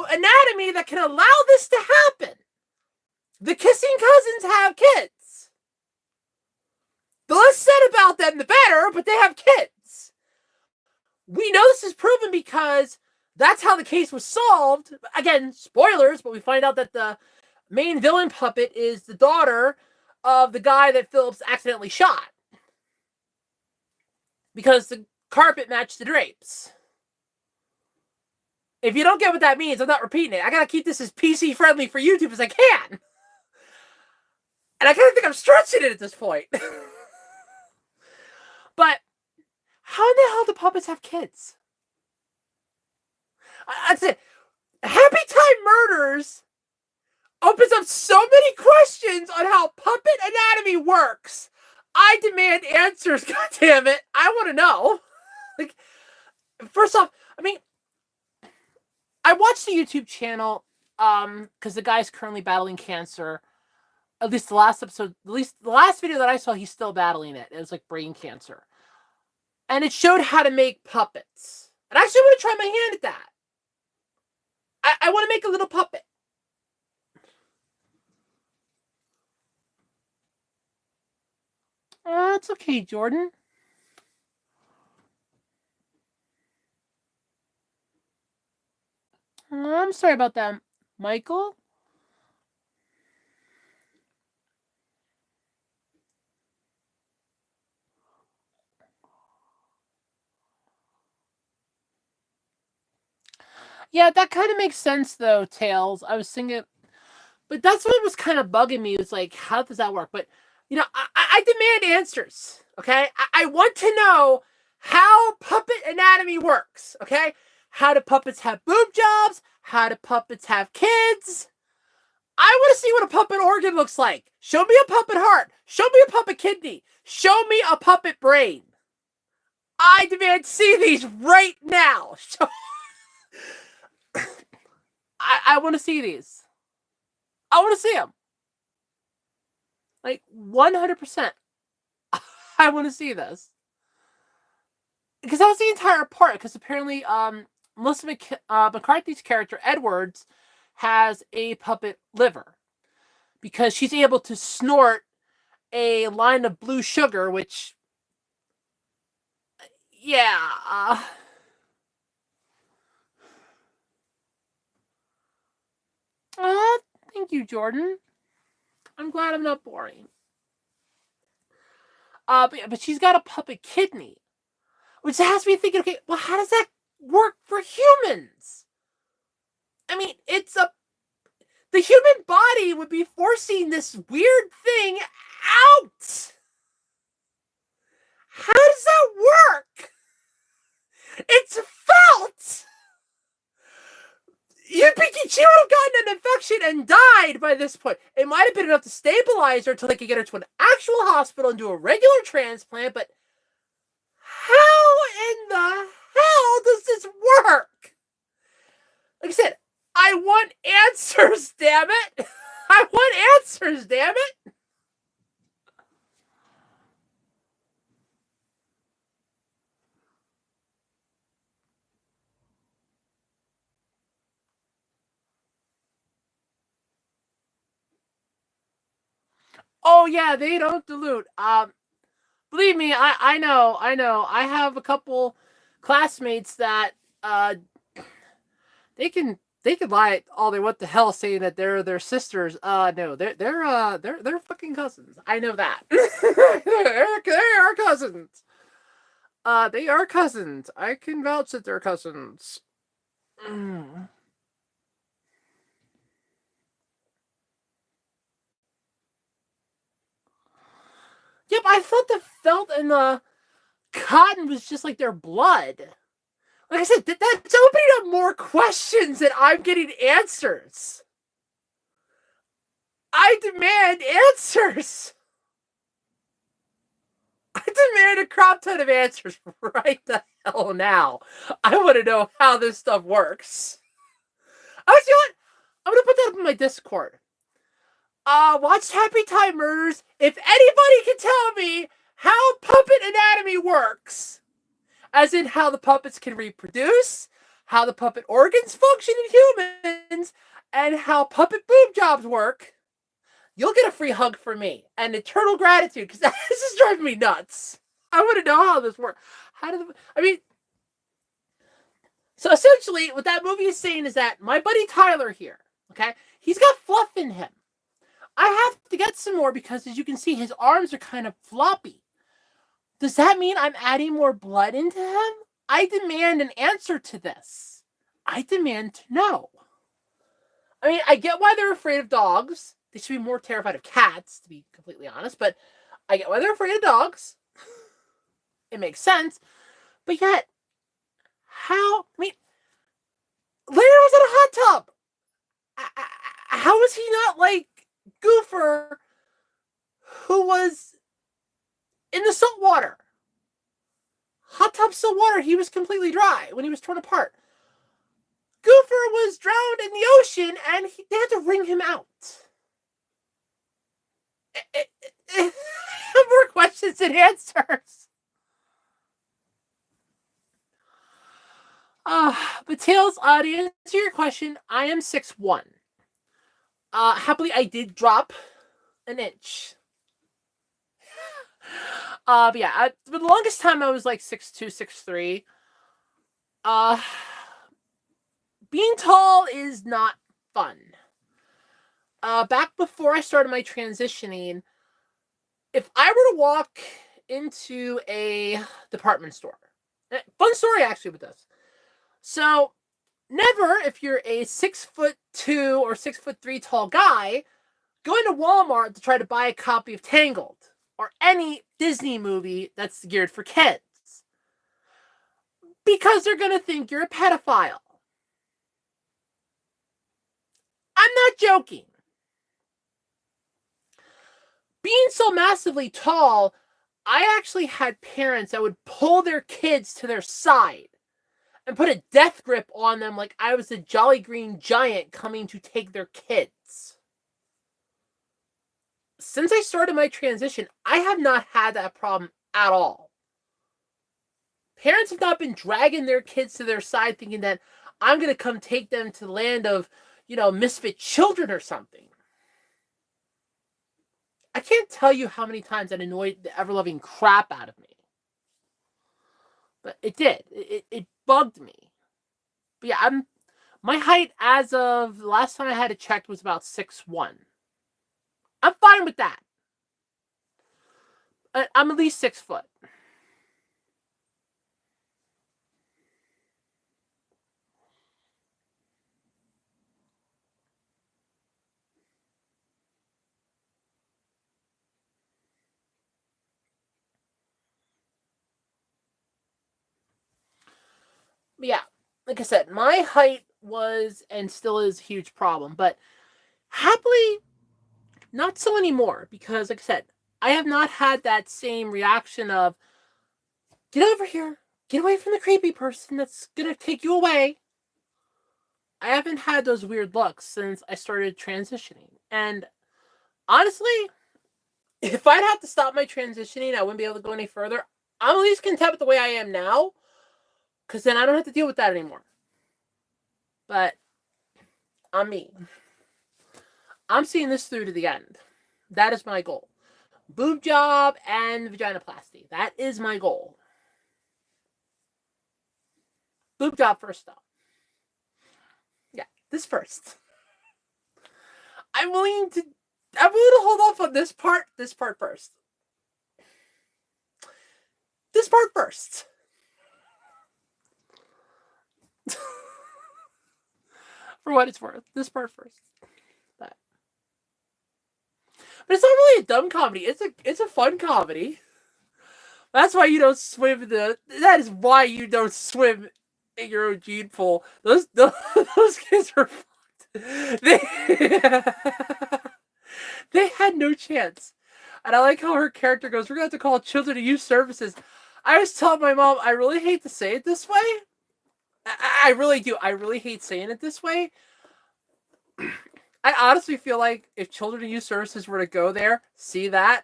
anatomy that can allow this to happen. The kissing cousins have kids. The less said about them, the better, but they have kids. We know this is proven because that's how the case was solved. Again, spoilers, but we find out that the main villain puppet is the daughter of the guy that Phillips accidentally shot. Because the carpet matched the drapes. If you don't get what that means, I'm not repeating it. I gotta keep this as PC friendly for YouTube as I can. And I kind of think I'm stretching it at this point. But how in the hell do puppets have kids? That's it. Happy Time Murders opens up so many questions on how puppet anatomy works. I demand answers, goddammit. I want to know. Like, first off, I mean, I watched the YouTube channel because the guy's currently battling cancer. At least the last episode, at least the last video that I saw, he's still battling it. It was like brain cancer. And it showed how to make puppets. And I actually want to try my hand at that. I want to make a little puppet. It's okay, Jordan. I'm sorry about that, Michael. Yeah, that kind of makes sense, though, Tails. I was thinking, but that's what was kind of bugging me. It was like, how does that work? But, I demand answers, okay? I want to know how puppet anatomy works, okay? How do puppets have boob jobs? How do puppets have kids? I want to see what a puppet organ looks like. Show me a puppet heart. Show me a puppet kidney. Show me a puppet brain. I demand to see these right now. I want to see these. I want to see them. Like, 100%. I want to see this. Because that was the entire part. Because apparently, Melissa McCarthy's character, Edwards, has a puppet liver. Because she's able to snort a line of blue sugar, which... Yeah. Thank you, Jordan. I'm glad I'm not boring. But she's got a puppet kidney, which has me thinking, okay, well, how does that work for humans? I mean, the human body would be forcing this weird thing out. How does that work? It's felt. She would have gotten an infection and died by this point. It might have been enough to stabilize her until they could get her to an actual hospital and do a regular transplant, but how in the hell does this work? Like I said, I want answers, damn it. I want answers, damn it. Oh yeah, they don't dilute. Believe me, I know. I have a couple classmates that they can lie all they want to hell saying that they're their sisters. No, they're fucking cousins. I know that. They are cousins. They are cousins. I can vouch that they're cousins. Mm. Yep, I thought the felt and the cotton was just like their blood. Like I said, that's opening up more questions than I'm getting answers. I demand answers. I demand a crop ton of answers right the hell now. I want to know how this stuff works. Oh, you know what? I'm gonna put that up in my Discord. Watch Happy Time Murders. If anybody can tell me how puppet anatomy works, as in how the puppets can reproduce, how the puppet organs function in humans, and how puppet boob jobs work, you'll get a free hug from me and eternal gratitude, because this is driving me nuts. I want to know how this works. So essentially, what that movie is saying is that my buddy Tyler here, okay, he's got fluff in him. I have to get some more because, as you can see, his arms are kind of floppy. Does that mean I'm adding more blood into him? I demand an answer to this. I demand to know. I mean, I get why they're afraid of dogs. They should be more terrified of cats, to be completely honest, but I get why they're afraid of dogs. It makes sense. But yet, how? I mean, Larry was in a hot tub. How is he not like Goofer, who was in the salt water? Hot tub, salt water, he was completely dry when he was torn apart. Goofer was drowned in the ocean, and they had to wring him out. More questions than answers. But Tails, to answer your question, I am 6'1". Happily, I did drop an inch. But yeah, for the longest time, I was like 6'2", 6'3". Being tall is not fun. Back before I started my transitioning, if I were to walk into a department store, fun story actually with this. So, never, if you're a 6'2" or 6'3" tall guy, go into Walmart to try to buy a copy of Tangled or any Disney movie that's geared for kids, because they're gonna think you're a pedophile. I'm not joking. Being so massively tall, I actually had parents that would pull their kids to their side and put a death grip on them like I was a Jolly Green Giant coming to take their kids. Since I started my transition, I have not had that problem at all. Parents have not been dragging their kids to their side thinking that I'm going to come take them to the land of, misfit children or something. I can't tell you how many times that annoyed the ever-loving crap out of me. But it did. It bugged me. But yeah, My height as of the last time I had it checked was about 6'1". I'm fine with that. I'm at least 6 foot. But yeah, like I said, my height was and still is a huge problem. But happily, not so anymore because, like I said, I have not had that same reaction of get over here, get away from the creepy person that's gonna take you away. I haven't had those weird looks since I started transitioning. And honestly, if I'd have to stop my transitioning, I wouldn't be able to go any further. I'm at least content with the way I am now, because then I don't have to deal with that anymore. But I'm me. I'm seeing this through to the end. That is my goal. Boob job and vaginoplasty. That is my goal. Boob job first, though. Yeah, this first. I'm willing to. I'm willing to hold off on this part. This part first. This part first. For what it's worth. This part first. But it's not really a dumb comedy. It's a fun comedy. That's why you don't swim that is why you don't swim in your own gene pool. Those kids are fucked. They had no chance. And I like how her character goes, we're gonna have to call Children to Youth Services. I was telling my mom, I really hate to say it this way. I really do. I really hate saying it this way. I honestly feel like if Children and Youth Services were to go there, see that,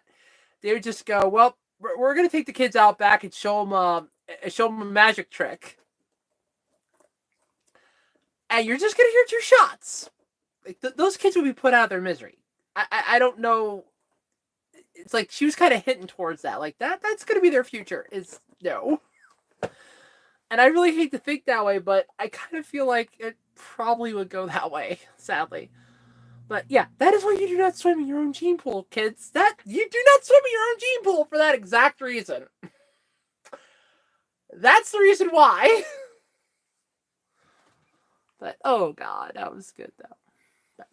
they would just go, well, we're going to take the kids out back and show them a magic trick. And you're just going to hear 2 shots. Like, those kids would be put out of their misery. I don't know. It's like she was kind of hinting towards that. Like, that's going to be their future. Is no. And I really hate to think that way, but I kind of feel like it probably would go that way, sadly. But yeah, that is why you do not swim in your own gene pool, kids. That you do not swim in your own gene pool for that exact reason. That's the reason why. But oh god, that was good though. But,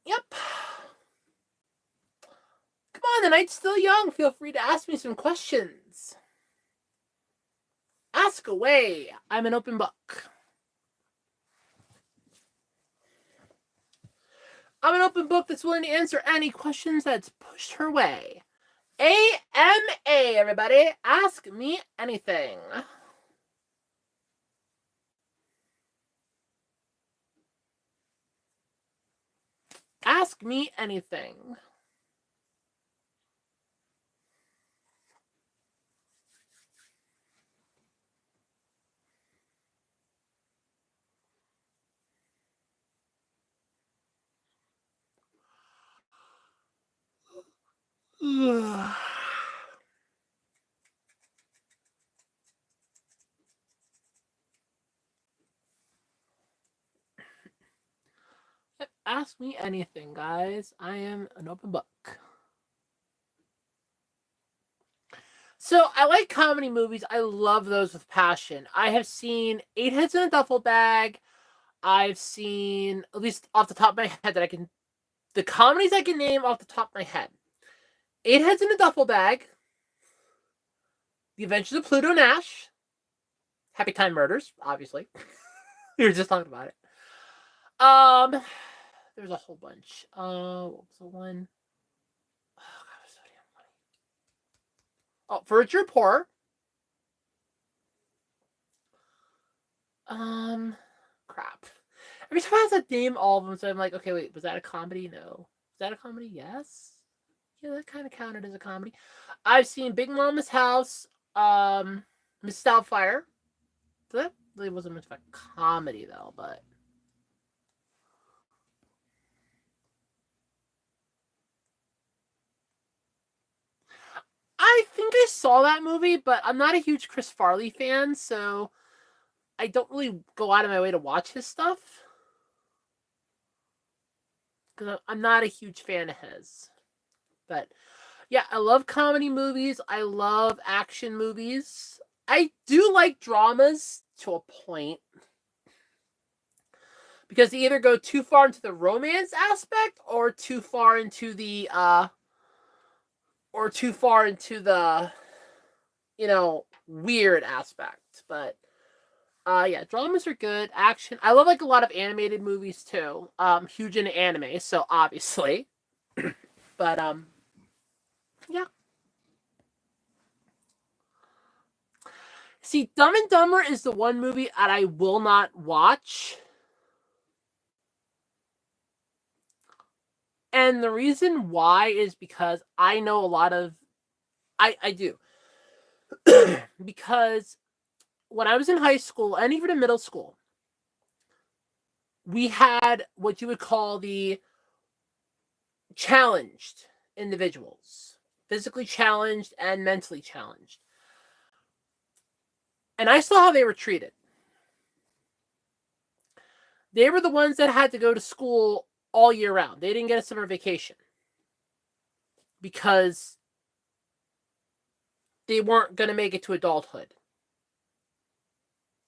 yep. Come on, the night's still young. Feel free to ask me some questions. Ask away. I'm an open book. I'm an open book that's willing to answer any questions that's pushed her way. AMA, everybody. Ask me anything. Ask me anything. Ask me anything, guys. I am an open book. So I like comedy movies. I love those with passion. I have seen Eight Heads in a Duffel Bag. I've seen, at least off the top of my head, the comedies I can name off the top of my head. Eight Heads in a Duffel Bag. The Adventures of Pluto Nash. Happy Time Murders, obviously. We were just talking about it. There's a whole bunch. What was the one? Oh, God, it was so damn funny. Oh, For Rich or Poor. Crap. Every time I have to name all of them, so I'm like, okay, wait, was that a comedy? No. Was that a comedy? Yes. Yeah, that kind of counted as a comedy. I've seen Big Mama's House, Miss Doubtfire. So that really wasn't much of a comedy, though, but. I think I saw that movie, but I'm not a huge Chris Farley fan, so I don't really go out of my way to watch his stuff because I'm not a huge fan of his. But yeah, I love comedy movies. I love action movies. I do like dramas to a point because they either go too far into the romance aspect or too far into the weird aspect. But yeah, dramas are good. Action. I love like a lot of animated movies too. Huge into anime, so obviously. But yeah. See, Dumb and Dumber is the one movie that I will not watch. And the reason why is because I know a lot of I do. Because when I was in high school and even in middle school, we had what you would call the challenged individuals, physically challenged and mentally challenged. And I saw how they were treated. They were the ones that had to go to school all year round. They didn't get a summer vacation because they weren't going to make it to adulthood.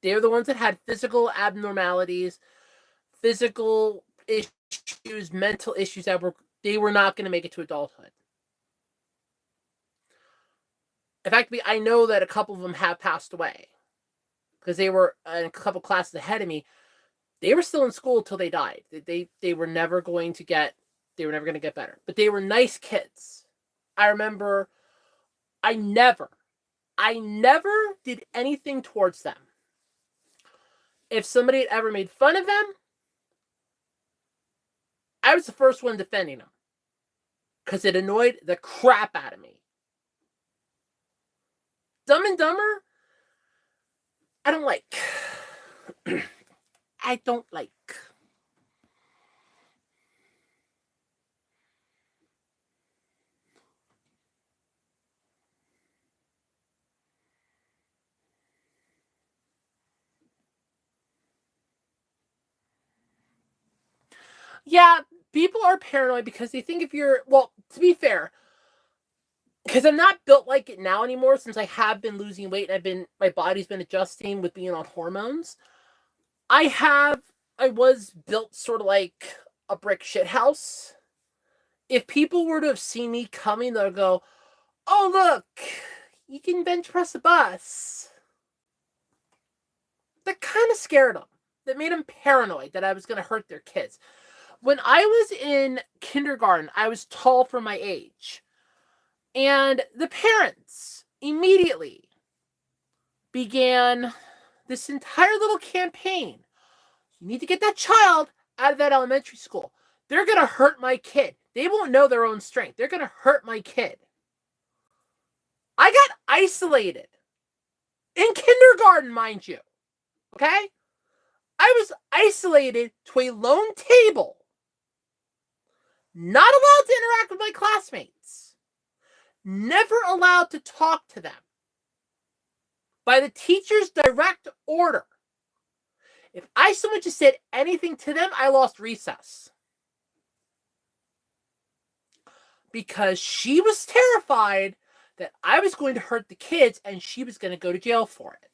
They were the ones that had physical abnormalities, physical issues, mental issues they were not going to make it to adulthood. In fact, I know that a couple of them have passed away because they were in a couple classes ahead of me. They were still in school until they died. They were never going to get better. But they were nice kids. I remember I never did anything towards them. If somebody had ever made fun of them, I was the first one defending them because it annoyed the crap out of me. Dumb and Dumber, I don't like. I don't like. Yeah, people are paranoid because they think if you're, well, to be fair, because I'm not built like it now anymore since I have been losing weight and my body's been adjusting with being on hormones. I was built sort of like a brick shit house. If people were to have seen me coming, they'll go, "Oh, look, you can bench press a bus." That kind of scared them. That made them paranoid that I was going to hurt their kids. When I was in kindergarten, I was tall for my age. And the parents immediately began this entire little campaign. You need to get that child out of that elementary school. They're going to hurt my kid. They won't know their own strength. They're going to hurt my kid. I got isolated. In kindergarten, mind you. Okay? I was isolated to a lone table. Not allowed to interact with my classmates. Never allowed to talk to them. By the teacher's direct order. If I so much as said anything to them, I lost recess. Because she was terrified that I was going to hurt the kids and she was going to go to jail for it.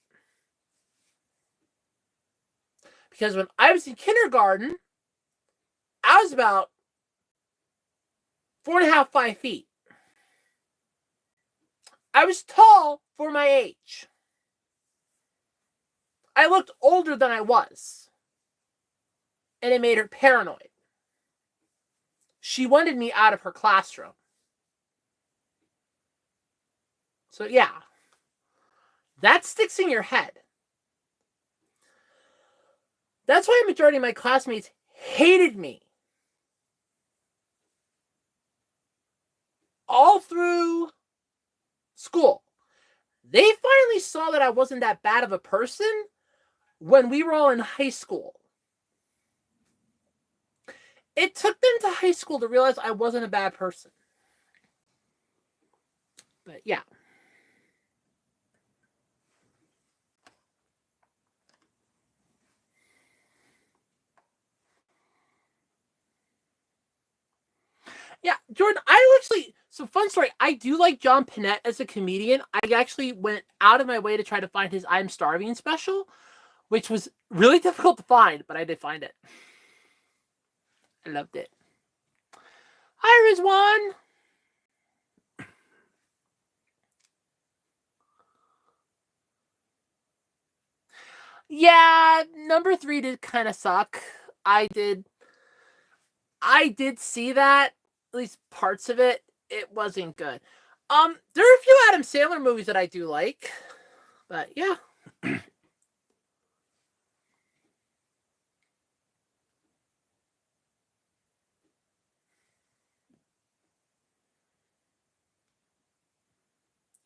Because when I was in kindergarten, I was about 4.5, 5 feet. I was tall for my age. I looked older than I was. And it made her paranoid. She wanted me out of her classroom. So yeah, that sticks in your head. That's why a majority of my classmates hated me. All through school. They finally saw that I wasn't that bad of a person when we were all in high school. It took them to high school to realize I wasn't a bad person. But yeah. actually, so fun story, I do like John Panette as a comedian. I actually went out of my way to try to find his I'm Starving special, which was really difficult to find, but I did find it. I loved it. Hi, Rizwan. Yeah, number 3 did kind of suck. I did see that, at least parts of it. It wasn't good. There are a few Adam Sandler movies that I do like, but yeah.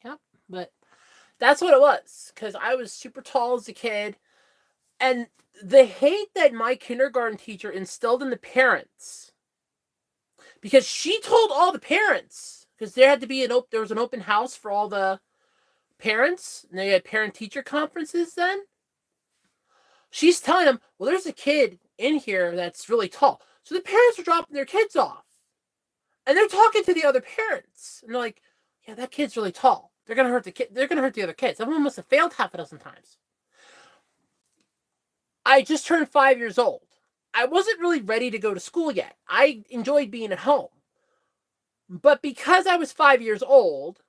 Yep, but that's what it was, because I was super tall as a kid, and the hate that my kindergarten teacher instilled in the parents, because she told all the parents, because there had to be there was an open house for all the parents, and they had parent-teacher conferences then. She's telling them, well, there's a kid in here that's really tall. So the parents are dropping their kids off. And they're talking to the other parents. And they're like, yeah, that kid's really tall. They're gonna hurt the kid. They're gonna hurt the other kids. That one must have failed half a dozen times. I just turned 5 years old. I wasn't really ready to go to school yet. I enjoyed being at home. But because I was 5 years old,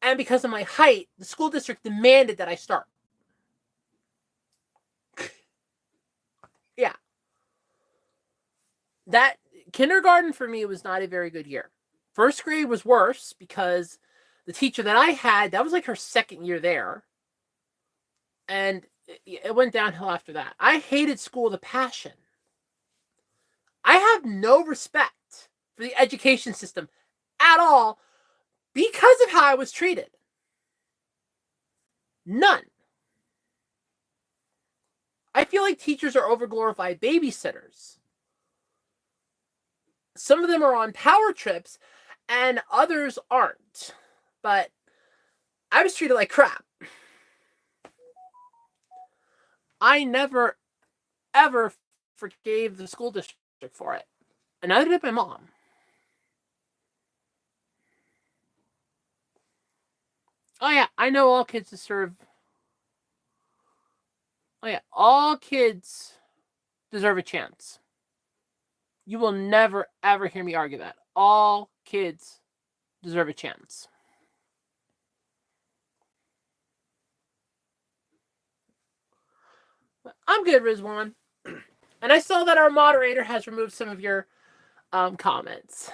and because of my height, the school district demanded that I start. Yeah. That kindergarten for me was not a very good year. First grade was worse because the teacher that I had, that was like her second year there. And it went downhill after that. I hated school with a passion. I have no respect for the education system at all because of how I was treated. None. I feel like teachers are overglorified babysitters. Some of them are on power trips and others aren't. But I was treated like crap. I never, ever forgave the school district for it. And neither did my mom. Oh, yeah, I know all kids deserve. Oh, yeah, all kids deserve a chance. You will never, ever hear me argue that. All kids deserve a chance. I'm good, Rizwan. And I saw that our moderator has removed some of your comments.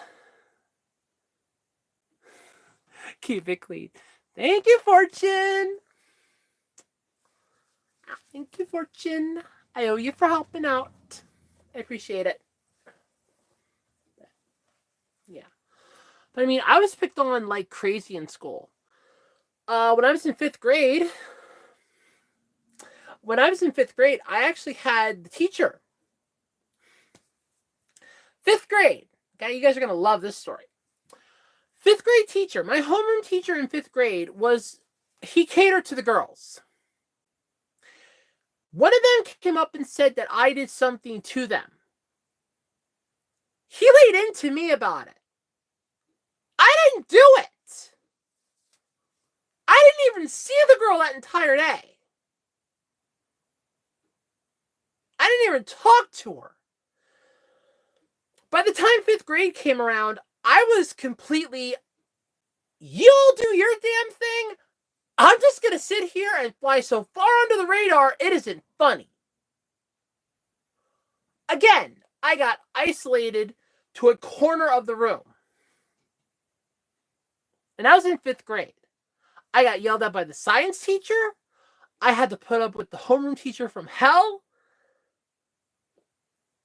Keep it clean. Thank you, Fortune. Thank you, Fortune. I owe you for helping out. I appreciate it. Yeah. But I mean, I was picked on like crazy in school. When I was in 5th grade, I actually had the teacher. 5th grade. Okay, you guys are going to love this story. 5th grade teacher, my homeroom teacher in 5th grade he catered to the girls. One of them came up and said that I did something to them. He laid into me about it. I didn't do it. I didn't even see the girl that entire day. I didn't even talk to her. By the time 5th grade came around, I was completely, you'll do your damn thing. I'm just going to sit here and fly so far under the radar, it isn't funny. Again, I got isolated to a corner of the room. And I was in 5th grade. I got yelled at by the science teacher. I had to put up with the homeroom teacher from hell.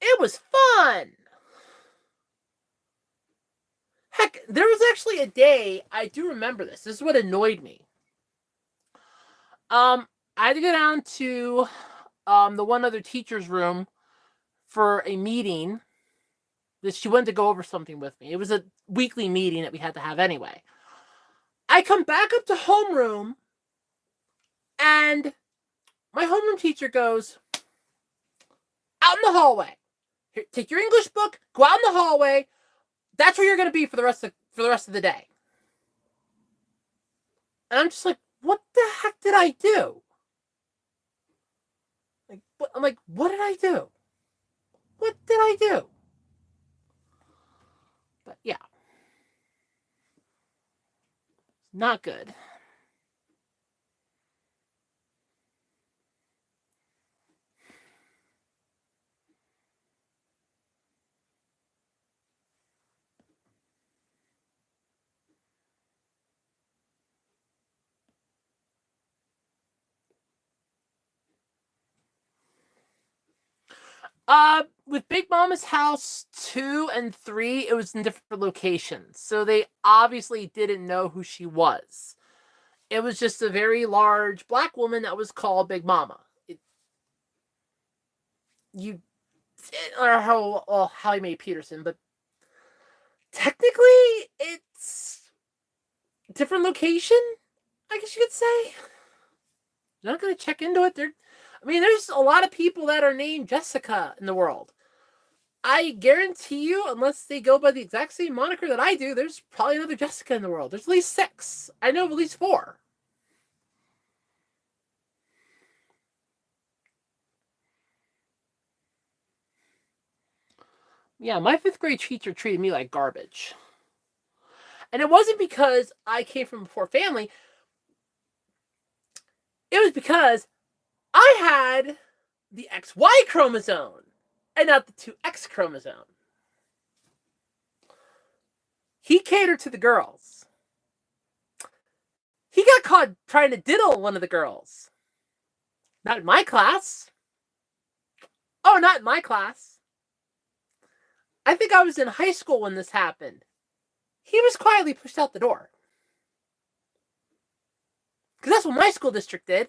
It was fun. Heck, there was actually a day, I do remember this. This is what annoyed me. I had to go down to the one other teacher's room for a meeting that she wanted to go over something with me. It was a weekly meeting that we had to have anyway. I come back up to homeroom, and my homeroom teacher goes, out in the hallway. Here, take your English book, go out in the hallway. That's where you're going to be for the rest of for the rest of the day. And I'm just like, what the heck did I do? I'm like, what did I do? What did I do? But yeah. Not good. With Big Mama's House 2 and 3, it was in different locations. So they obviously didn't know who she was. It was just a very large black woman that was called Big Mama. Or Hallie Mae Peterson, but technically it's a different location, I guess you could say. You're not going to check into it. There's a lot of people that are named Jessica in the world. I guarantee you, unless they go by the exact same moniker that I do, there's probably another Jessica in the world. There's at least 6. I know of at least 4. Yeah, my 5th grade teacher treated me like garbage. And it wasn't because I came from a poor family. It was because I had the XY chromosome and not the 2X chromosome. He catered to the girls. He got caught trying to diddle one of the girls. Not in my class. Oh, not in my class. I think I was in high school when this happened. He was quietly pushed out the door. Because that's what my school district did.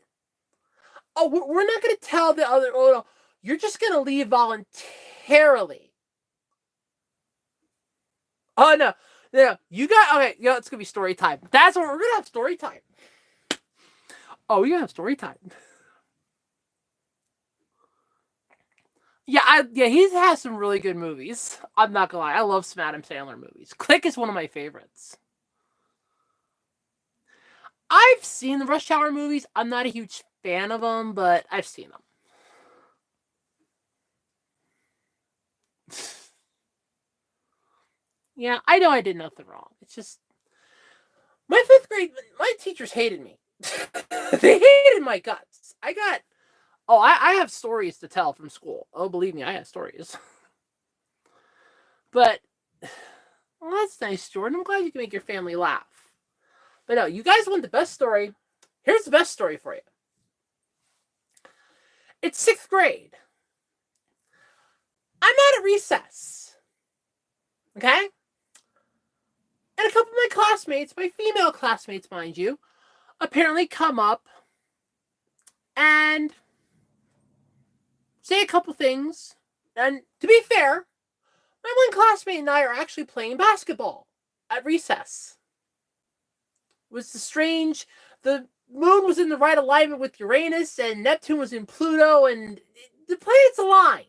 Oh, we're not going to tell the other, oh, no, you're just going to leave voluntarily. Oh, no. You got, okay, it's going to be story time. That's what we're going to have, story time. Oh, we're going to have story time. Yeah, he has some really good movies. I'm not gonna lie, I love some Adam Sandler movies. Click is one of my favorites. I've seen the Rush Hour movies. I'm not a huge fan of them, but I've seen them. Yeah, I know I did nothing wrong. It's just my 5th grade, my teachers hated me. They hated my guts. I have stories to tell from school. Oh, believe me, I have stories. But, well, that's nice, Jordan. I'm glad you can make your family laugh. But no, you guys want the best story. Here's the best story for you. It's 6th grade. I'm out at recess. Okay? And a couple of my classmates, my female classmates, mind you, apparently come up and say a couple things. And to be fair, my one classmate and I are actually playing basketball at recess. It was the moon was in the right alignment with Uranus, and Neptune was in Pluto, and the planets aligned.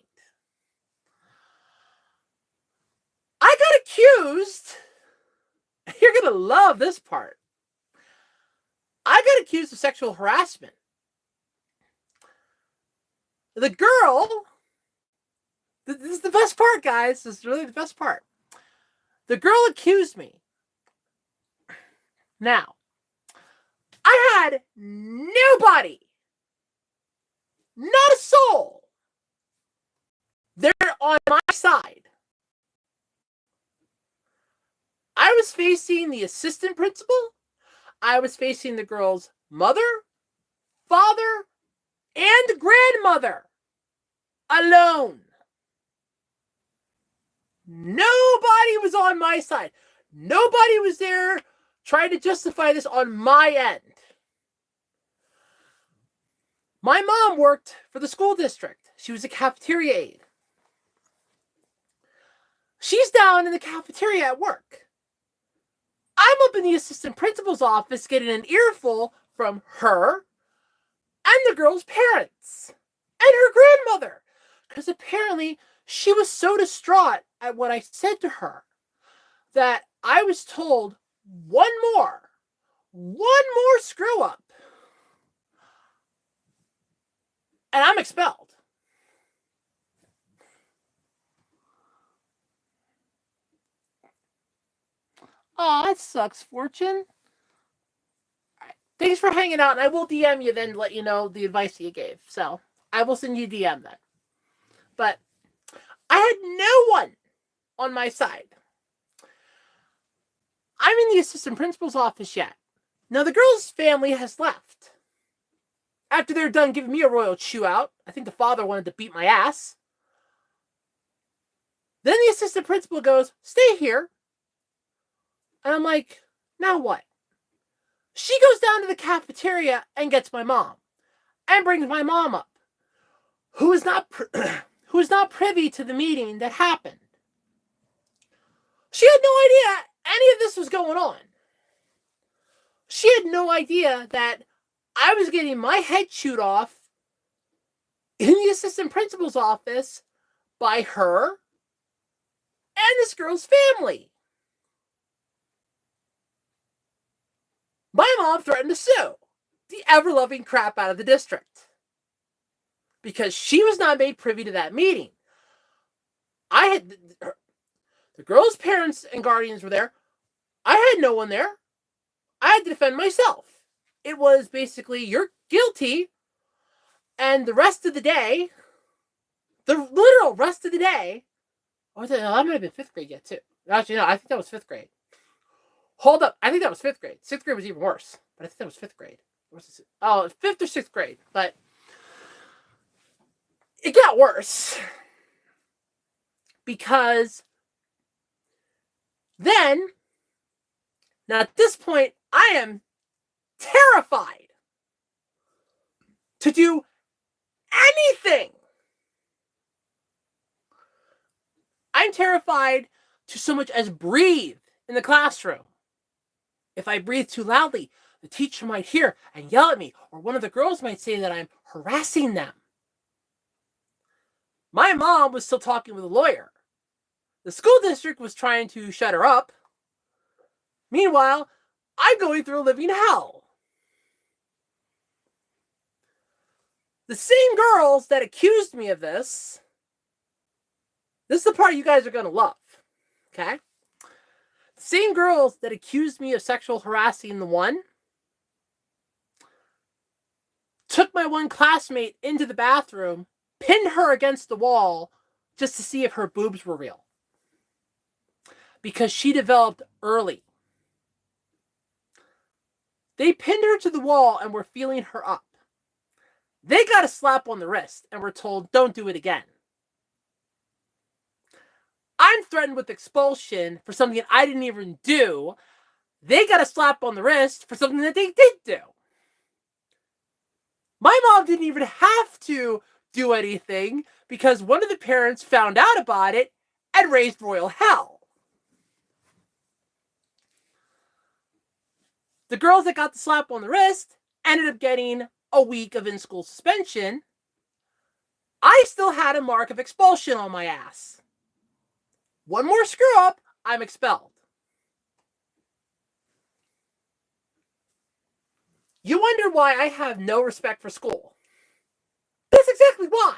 I got accused. You're going to love this part. I got accused of sexual harassment. The girl, this is the best part, guys. This is really the best part. The girl accused me. Now, I had nobody, not a soul, there on my side. I was facing the assistant principal. I was facing the girl's mother, father, and grandmother alone. Nobody was on my side. Nobody was there trying to justify this on my end. My mom worked for the school district. She was a cafeteria aide. She's down in the cafeteria at work. I'm up in the assistant principal's office getting an earful from her and the girl's parents and her grandmother, because apparently she was so distraught at what I said to her that I was told one more screw up, and I'm expelled. Oh, that sucks, Fortune. Thanks for hanging out, and I will DM you then to let you know the advice you gave. So I will send you a DM then. But I had no one on my side. I'm in the assistant principal's office yet. Now the girl's family has left. After they're done giving me a royal chew out, I think the father wanted to beat my ass. Then the assistant principal goes, "Stay here." And I'm like, now what? She goes down to the cafeteria and gets my mom. And brings my mom up. Who is not privy to the meeting that happened. She had no idea any of this was going on. She had no idea that I was getting my head chewed off in the assistant principal's office by her and this girl's family. My mom threatened to sue the ever-loving crap out of the district because she was not made privy to that meeting. The girl's parents and guardians were there. I had no one there. I had to defend myself. It was basically, you're guilty, and the rest of the day, the literal rest of the day, I might have been 5th grade yet too. Actually, no, I think that was 5th grade. Hold up, I think that was 5th grade. 6th grade was even worse, but I think that was 5th grade. Oh, 5th or 6th grade, but it got worse because then, now at this point, I am terrified to do anything. I'm terrified to so much as breathe in the classroom. If I breathe too loudly, the teacher might hear and yell at me, or one of the girls might say that I'm harassing them. My mom was still talking with a lawyer. The school district was trying to shut her up. Meanwhile, I'm going through a living hell. The same girls that accused me of this is the part you guys are going to love, okay? The same girls that accused me of sexual harassing the one took my one classmate into the bathroom, pinned her against the wall just to see if her boobs were real. Because she developed early. They pinned her to the wall and were feeling her up. They got a slap on the wrist and were told, don't do it again. I'm threatened with expulsion for something I didn't even do. They got a slap on the wrist for something that they did do. My mom didn't even have to do anything because one of the parents found out about it and raised royal hell. The girls that got the slap on the wrist ended up getting a week of in-school suspension. I still had a mark of expulsion on my ass. One more screw up, I'm expelled. You wonder why I have no respect for school. That's exactly why.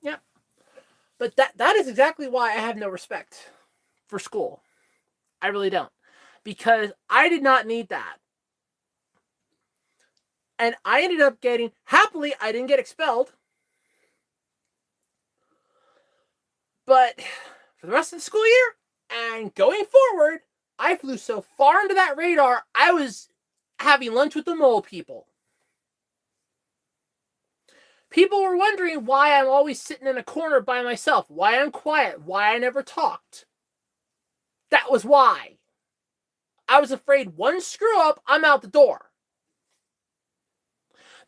Yep. But that is exactly why I have no respect for school. I really don't. Because I did not need that. And I ended up getting, happily, I didn't get expelled. But for the rest of the school year and going forward, I flew so far into that radar, I was having lunch with the mole people. People were wondering why I'm always sitting in a corner by myself, why I'm quiet, why I never talked. That was why. I was afraid one screw up, I'm out the door.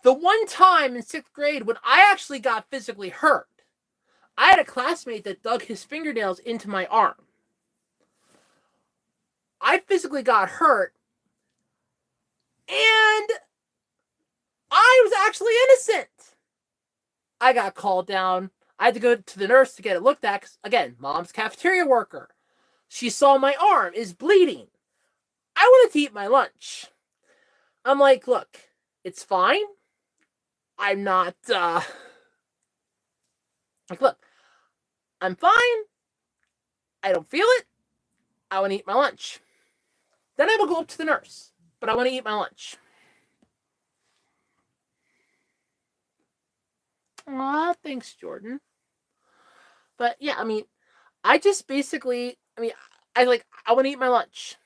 The one time in 6th grade when I actually got physically hurt, I had a classmate that dug his fingernails into my arm. I physically got hurt, and I was actually innocent. I got called down. I had to go to the nurse to get it looked at because, again, mom's cafeteria worker. She saw my arm is bleeding. I wanted to eat my lunch. I'm like, look, it's fine. I'm not, like, look, I'm fine. I don't feel it. I want to eat my lunch. Then I will go up to the nurse, but I want to eat my lunch. Aw, thanks, Jordan. But yeah, I mean, I just basically, I want to eat my lunch.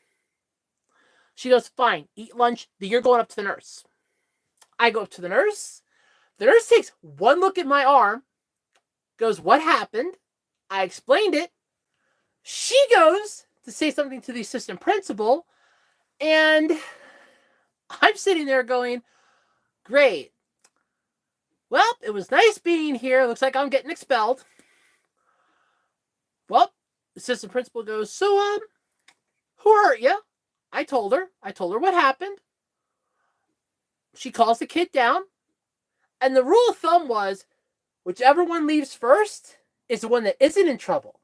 She goes, fine, eat lunch. You're going up to the nurse. I go up to the nurse. The nurse takes one look at my arm, goes, what happened? I explained it. She goes to say something to the assistant principal, and I'm sitting there going, great. Well, it was nice being here. Looks like I'm getting expelled. Well, the assistant principal goes, so, who hurt you? I told her what happened. She calls the kid down. And the rule of thumb was, whichever one leaves first is the one that isn't in trouble.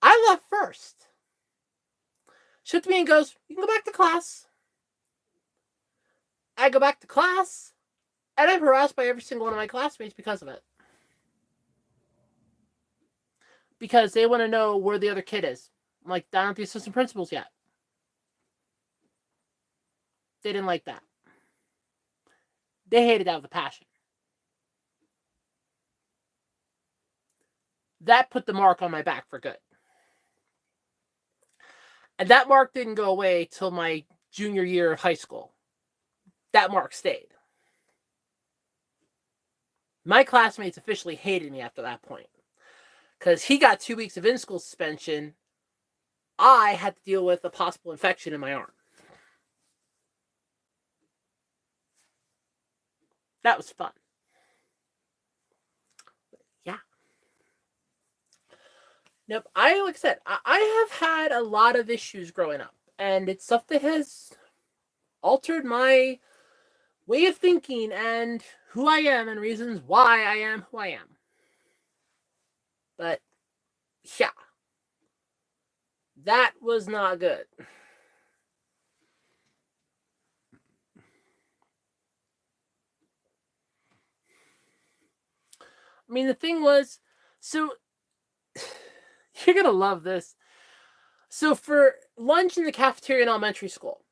I left first. She looked at me and goes, you can go back to class. I go back to class, and I'm harassed by every single one of my classmates because of it. Because they want to know where the other kid is. I'm like, down at the assistant principal's yet. They didn't like that. They hated that with a passion. That put the mark on my back for good. And that mark didn't go away till my junior year of high school. That mark stayed. My classmates officially hated me after that point. Because he got 2 weeks of in-school suspension. I had to deal with a possible infection in my arm. That was fun. Yeah. Nope. Like I said, I have had a lot of issues growing up. And it's stuff that has altered my way of thinking and who I am and reasons why I am who I am. But, yeah. That was not good. I mean, the thing was, so you're gonna love this. So for lunch in the cafeteria in elementary school,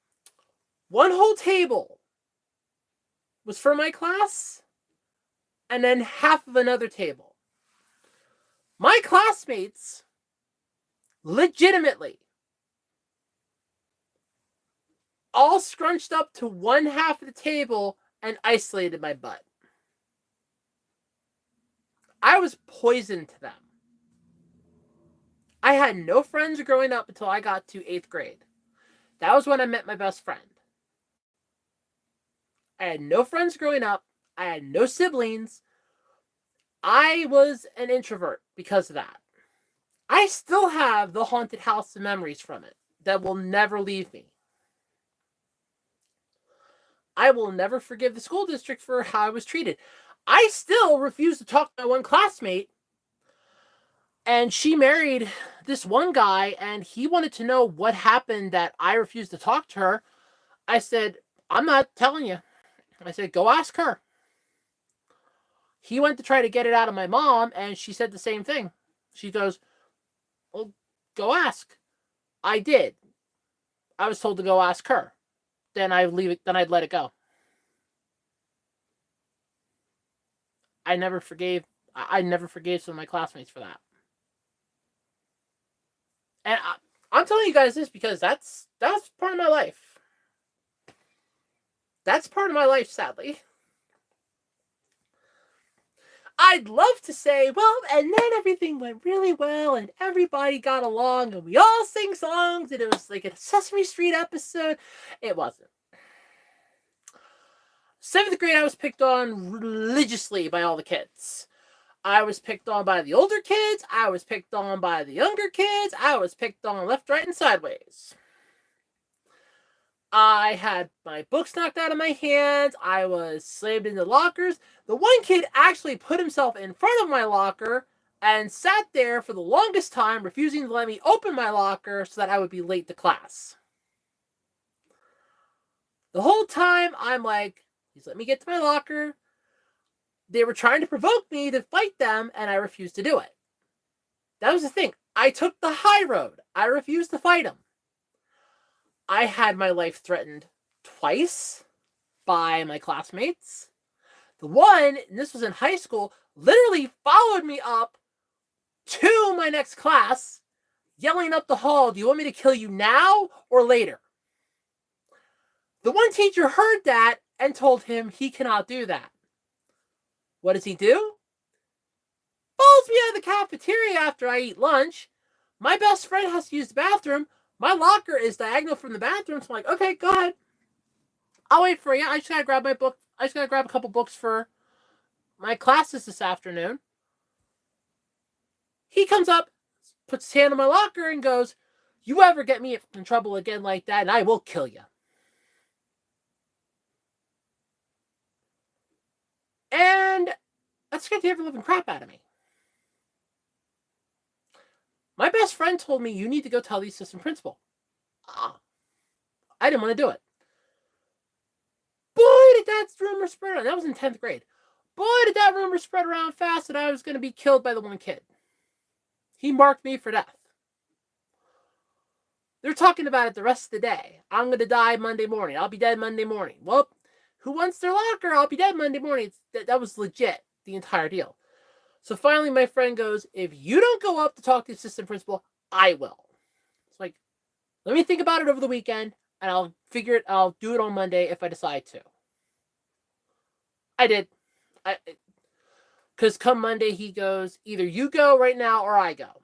one whole table was for my class, and then half of another table. My classmates legitimately all scrunched up to one half of the table and isolated my butt. I was poison to them. I had no friends growing up until I got to 8th grade. That was when I met my best friend. I had no friends growing up. I had no siblings. I was an introvert because of that. I still have the haunted house of memories from it that will never leave me. I will never forgive the school district for how I was treated. I still refuse to talk to my one classmate, and she married this one guy, and he wanted to know what happened that I refused to talk to her. I said, I'm not telling you. I said, go ask her. He went to try to get it out of my mom, and she said the same thing. She goes, well, go ask. I did. I was told to go ask her. Then I'd leave it. Then I'd let it go. I never forgave some of my classmates for that. And I'm telling you guys this because that's part of my life. That's part of my life, sadly. I'd love to say, well, and then everything went really well, and everybody got along, and we all sing songs, and it was like a Sesame Street episode. It wasn't. 7th grade, I was picked on religiously by all the kids. I was picked on by the older kids. I was picked on by the younger kids. I was picked on left, right, and sideways. I had my books knocked out of my hands. I was slammed into lockers. The one kid actually put himself in front of my locker and sat there for the longest time, refusing to let me open my locker so that I would be late to class. The whole time, I'm like, please let me get to my locker. They were trying to provoke me to fight them, and I refused to do it. That was the thing. I took the high road. I refused to fight them. I had my life threatened twice by my classmates. The one, and this was in high school, literally followed me up to my next class, yelling up the hall, "Do you want me to kill you now or later?" The one teacher heard that and told him he cannot do that. What does he do? Follows me out of the cafeteria after I eat lunch. My best friend has to use the bathroom. My locker is diagonal from the bathroom, so I'm like, okay, go ahead. I'll wait for you. I just gotta grab my book. I just gotta grab a couple books for my classes this afternoon. He comes up, puts his hand on my locker, and goes, "You ever get me in trouble again like that, and I will kill you." And that scared the ever living crap out of me. My best friend told me, "You need to go tell the assistant principal." I didn't want to do it. Boy, did that rumor spread around. That was in 10th grade. Boy, did that rumor spread around fast that I was going to be killed by the one kid. He marked me for death. They're talking about it the rest of the day. I'm going to die Monday morning. I'll be dead Monday morning. Well, who wants their locker? I'll be dead Monday morning. That was legit, the entire deal. So finally, my friend goes, "If you don't go up to talk to the assistant principal, I will." It's like, let me think about it over the weekend, and I'll figure it. I'll do it on Monday if I decide to. I did. Because come Monday, he goes, "Either you go right now or I go."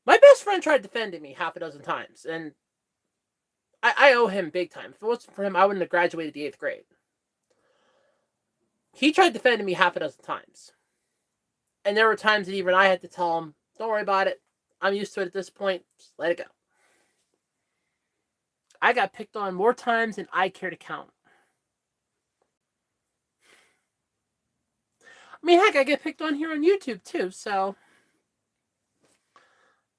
My best friend tried defending me half a dozen times, and I owe him big time. If it wasn't for him, I wouldn't have graduated the 8th grade. He tried defending me half a dozen times. And there were times that even I had to tell him, "Don't worry about it. I'm used to it at this point. Just let it go." I got picked on more times than I care to count. I mean, heck, I get picked on here on YouTube too, so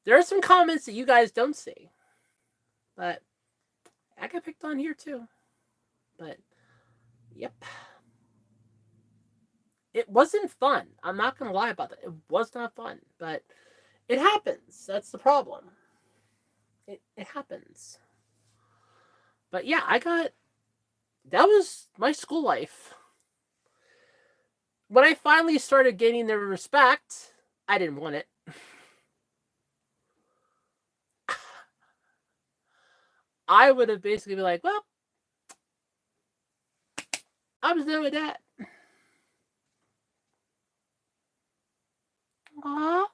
there are some comments that you guys don't see. But I got picked on here too. But, yep. It wasn't fun. I'm not going to lie about that. It was not fun. But it happens. That's the problem. It happens. But yeah, that was my school life. When I finally started gaining their respect, I didn't want it. I would have basically been like, "Well, I'm done with that." Aw.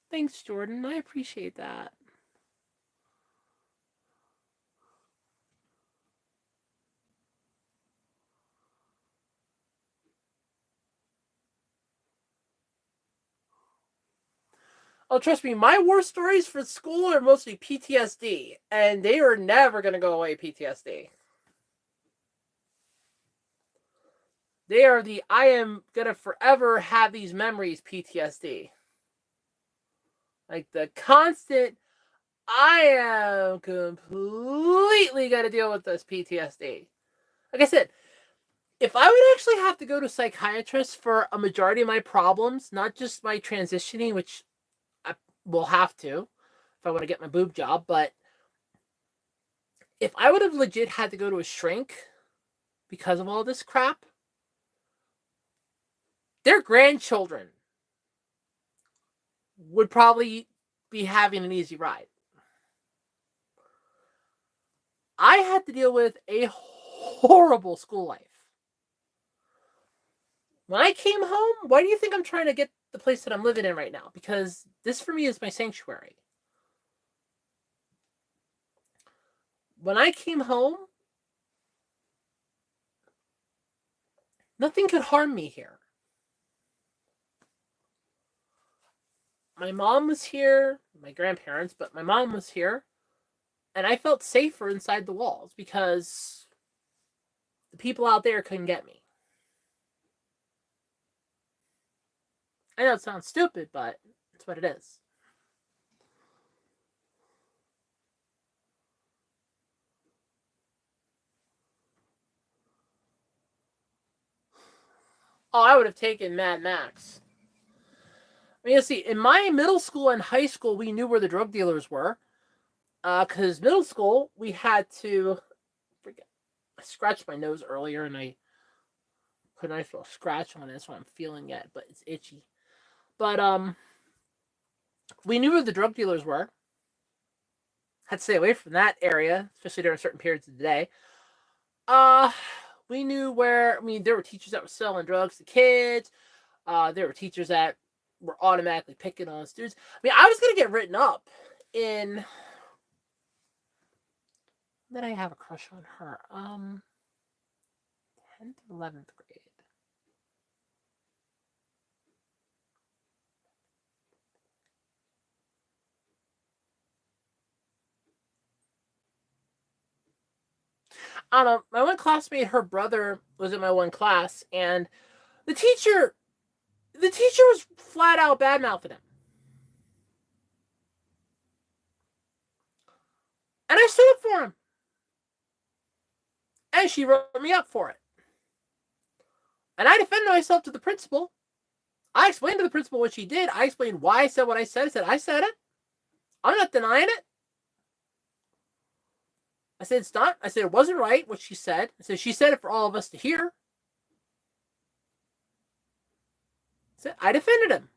Thanks, Jordan. I appreciate that. Oh, trust me, my war stories for school are mostly PTSD, and they are never going to go away, PTSD. They are the "I am going to forever have these memories" PTSD. Like the constant, I am completely going to deal with this PTSD. Like I said, if I would actually have to go to a psychiatrist for a majority of my problems, not just my transitioning, which I will have to if I want to get my boob job, but if I would have legit had to go to a shrink because of all this crap, their grandchildren would probably be having an easy ride. I had to deal with a horrible school life. When I came home, why do you think I'm trying to get the place that I'm living in right now? Because this for me is my sanctuary. When I came home, nothing could harm me here. My mom was here, my grandparents, but my mom was here. And I felt safer inside the walls because the people out there couldn't get me. I know it sounds stupid, but it's what it is. Oh, I would have taken Mad Max. I mean, you see, in my middle school and high school, we knew where the drug dealers were. Because middle school, we had to. I scratched my nose earlier and I put a nice little scratch on it. That's why I'm feeling it, but it's itchy. But we knew where the drug dealers were. Had to stay away from that area, especially during certain periods of the day. Uh, we knew where. I mean, there were teachers that were selling drugs to kids. There were teachers that were automatically picking on students. I mean, I was gonna get written up in. Did I have a crush on her? 10th, 11th grade. I don't know. My one classmate, her brother was in my one class, and the teacher, was flat out bad mouthing him, and I stood up for him, and she wrote me up for it, and I defended myself to the principal. I explained to the principal what she did. I explained why I said what I said. I said it. I'm not denying it. I said it's not. I said it wasn't right what she said. I said she said it for all of us to hear. I said I defended him.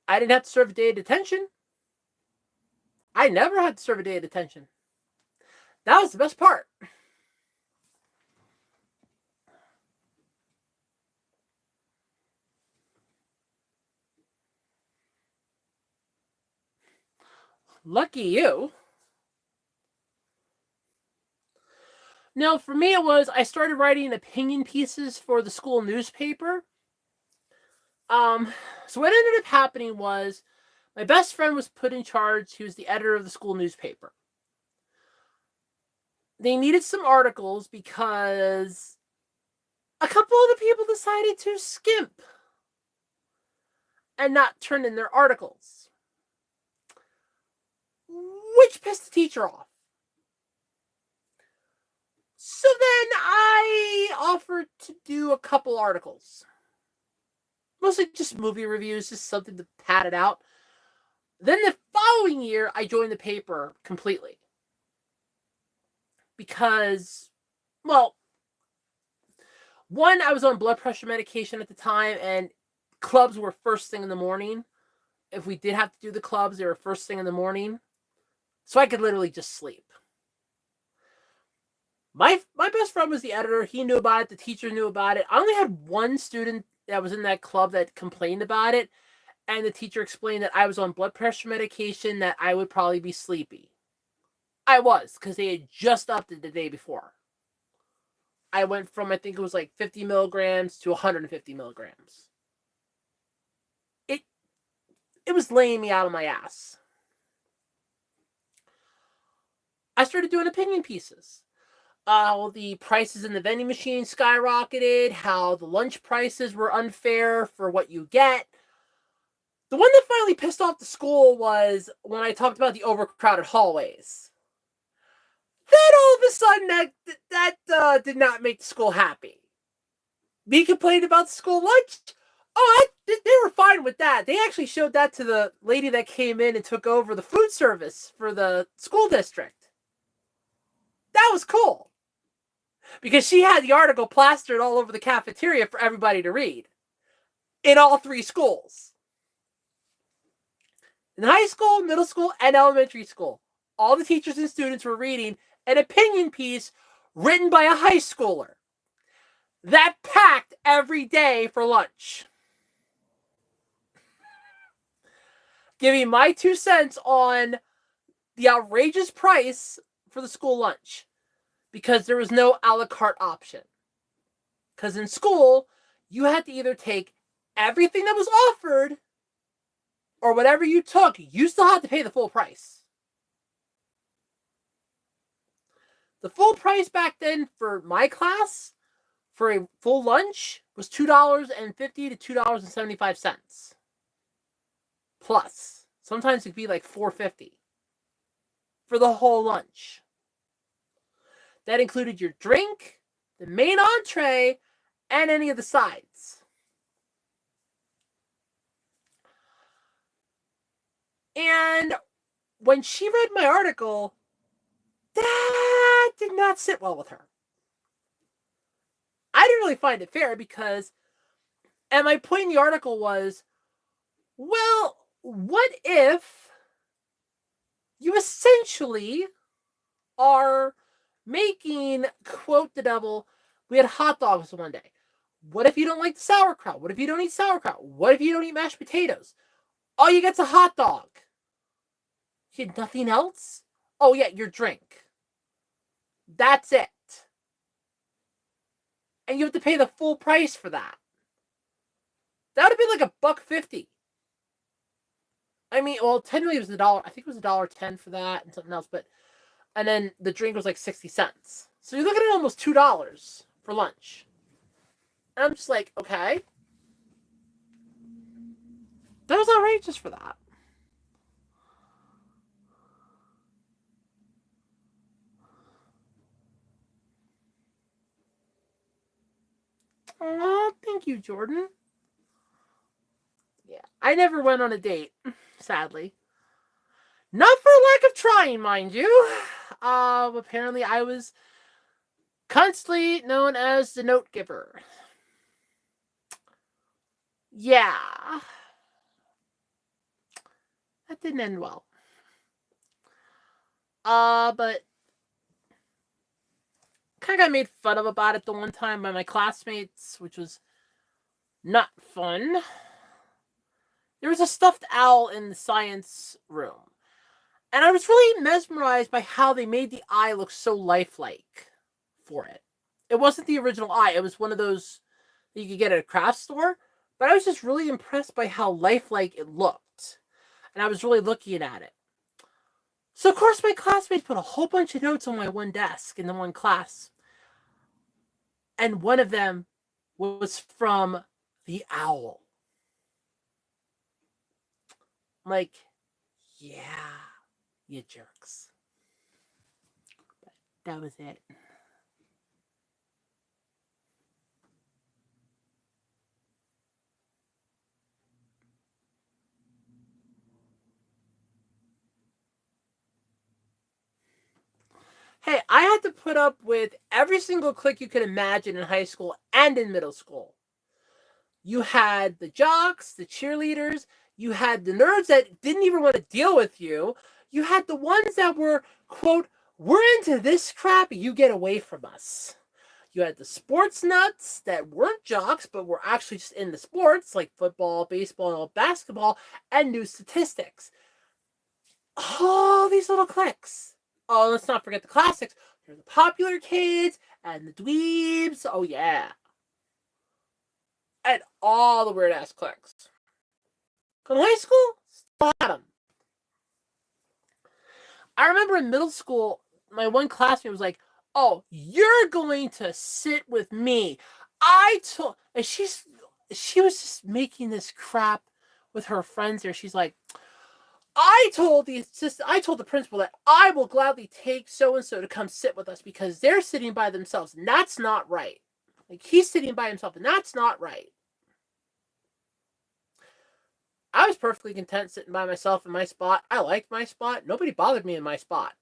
I didn't have to serve a day of detention. I never had to serve a day of detention. That was the best part. Lucky you. No, for me it was I started writing opinion pieces for the school newspaper. So what ended up happening was my best friend was put in charge. He was the editor of the school newspaper. They needed some articles because a couple of the people decided to skimp and not turn in their articles, which pissed the teacher off. So then I offered to do a couple articles. Mostly just movie reviews, just something to pad it out. Then the following year, I joined the paper completely. Because, well, one, I was on blood pressure medication at the time, and clubs were first thing in the morning. If we did have to do the clubs, they were first thing in the morning. So I could literally just sleep. My best friend was the editor. He knew about it. The teacher knew about it. I only had one student that was in that club that complained about it. And the teacher explained that I was on blood pressure medication, that I would probably be sleepy. I was, because they had just upped it the day before. I went from, I think it was like 50 milligrams to 150 milligrams. It was laying me out of my ass. I started doing opinion pieces. How the prices in the vending machine skyrocketed, how the lunch prices were unfair for what you get. The one that finally pissed off the school was when I talked about the overcrowded hallways. Then all of a sudden, that did not make the school happy. Me complained about the school lunch. Oh, they were fine with that. They actually showed that to the lady that came in and took over the food service for the school district. That was cool. Because she had the article plastered all over the cafeteria for everybody to read. In all three schools. In high school, middle school, and elementary school. All the teachers and students were reading an opinion piece written by a high schooler. That packed every day for lunch. Giving my 2 cents on the outrageous price for the school lunch. Because there was no a la carte option. Because in school, you had to either take everything that was offered or whatever you took, you still had to pay the full price. The full price back then for my class for a full lunch was $2.50 to $2.75 plus. Sometimes it could be like $4.50 for the whole lunch. That included your drink, the main entree, and any of the sides. And when she read my article, that did not sit well with her. I didn't really find it fair because, and my point in the article was, well, what if you essentially are making, quote the devil, we had hot dogs one day. What if you don't like the sauerkraut? What if you don't eat sauerkraut? What if you don't eat mashed potatoes? All you get's a hot dog. You had nothing else? Oh yeah, your drink. That's it. And you have to pay the full price for that. That would have been like $1.50. I mean, well, technically it was $1. I think it was $1.10 for that and something else, but and then the drink was like 60 cents. So you're looking at almost $2 for lunch. And I'm just like, okay. That was outrageous for that. Oh, thank you, Jordan. Yeah, I never went on a date, sadly. Not for lack of trying, mind you. Apparently I was constantly known as the note giver. Yeah. That didn't end well. But kind of got made fun of about it the one time by my classmates, which was not fun. There was a stuffed owl in the science room. And I was really mesmerized by how they made the eye look so lifelike for it. It wasn't the original eye. It was one of those that you could get at a craft store. But I was just really impressed by how lifelike it looked. And I was really looking at it. So, of course, my classmates put a whole bunch of notes on my one desk in the one class. And one of them was from the owl. I'm like, yeah, you jerks. But that was it. Hey, I had to put up with every single clique you could imagine in high school and in middle school. You had the jocks, the cheerleaders, you had the nerds that didn't even want to deal with you. You had the ones that were, quote, we're into this crap, you get away from us. You had the sports nuts that weren't jocks, but were actually just into sports, like football, baseball, basketball, and knew statistics. All these little cliques. Oh, let's not forget the classics. There's the popular kids and the dweebs. Oh, yeah. And all the weird ass cliques. In high school, still had them. I remember in middle school, my one classmate was like, "Oh, you're going to sit with me." I told, and she was just making this crap with her friends there. She's like, I told the principal that I will gladly take so and so to come sit with us because they're sitting by themselves, and that's not right. Like he's sitting by himself, and that's not right. I was perfectly content sitting by myself in my spot. I liked my spot. Nobody bothered me in my spot.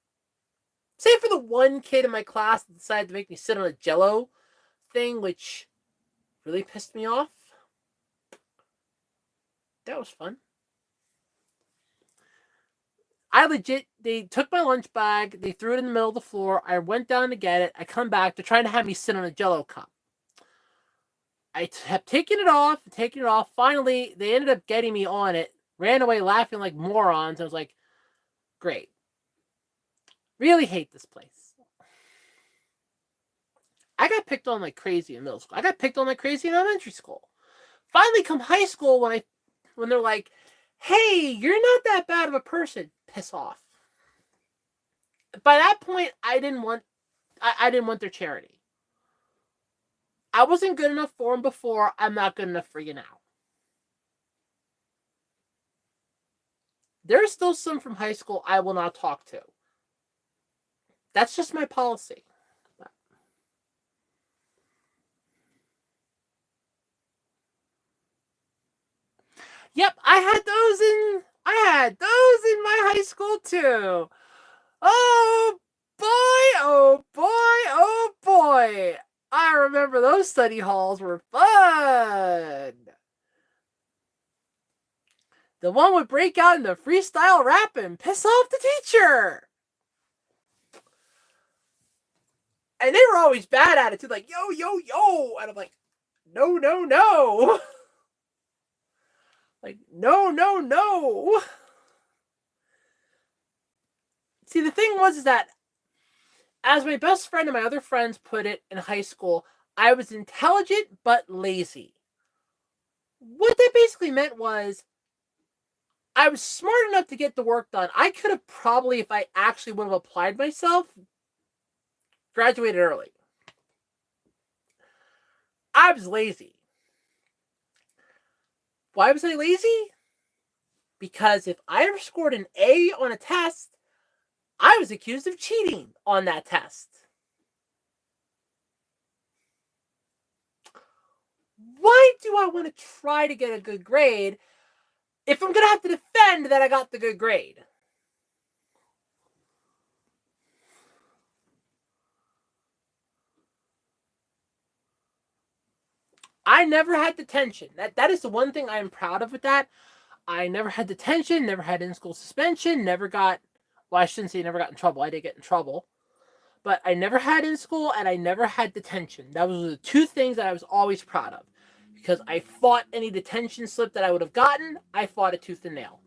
Save for the one kid in my class that decided to make me sit on a Jello thing, which really pissed me off. That was fun. They took my lunch bag, they threw it in the middle of the floor. I went down to get it. I come back. They're trying to have me sit on a Jello cup. I kept taking it off. Finally, they ended up getting me on it. Ran away laughing like morons. I was like, great. Really hate this place. I got picked on like crazy in middle school. I got picked on like crazy in elementary school. Finally, come high school when they're like, Hey, you're not that bad of a person. Piss off. By that point, I didn't want their charity. I wasn't good enough for them before. I'm not good enough for you now. There's still some from high school I will not talk to. That's just my policy. Yep, I had those in my high school too. Oh boy, oh boy, oh boy. I remember those study halls were fun. The one would break out into freestyle rap and piss off the teacher. And they were always bad at it too, like, yo, yo, yo. And I'm like, no, no, no. Like, no, no, no. See, the thing was is that, as my best friend and my other friends put it in high school, I was intelligent but lazy. What that basically meant was I was smart enough to get the work done. I could have probably, if I actually would have applied myself, graduated early. I was lazy. Why was I lazy? Because if I ever scored an A on a test, I was accused of cheating on that test. Why do I want to try to get a good grade if I'm going to have to defend that I got the good grade? I never had detention. That is the one thing I am proud of with that. I never had detention, never had in-school suspension, never got, well, I shouldn't say never got in trouble. I did get in trouble. But I never had in school and I never had detention. That was the two things that I was always proud of. Because I fought any detention slip that I would have gotten, I fought it tooth and nail.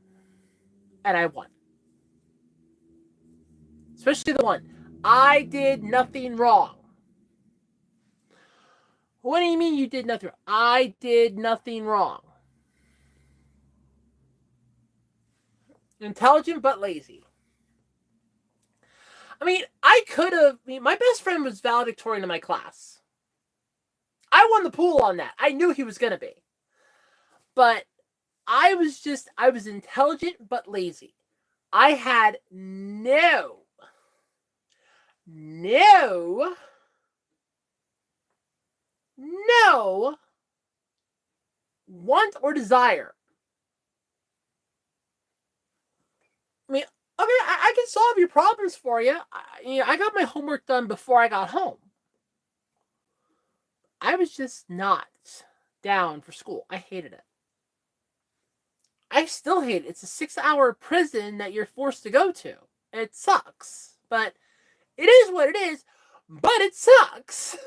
And I won. Especially the one, I did nothing wrong. What do you mean you did nothing wrong? I did nothing wrong. Intelligent but lazy. I mean, I could have. My best friend was valedictorian in my class. I won the pool on that. I knew he was going to be. But I was intelligent but lazy. I had no want or desire. I mean, okay, I can solve your problems for you. I got my homework done before I got home. I was just not down for school. I hated it. I still hate it. It's a 6-hour prison that you're forced to go to. It sucks. But it is what it is. But it sucks.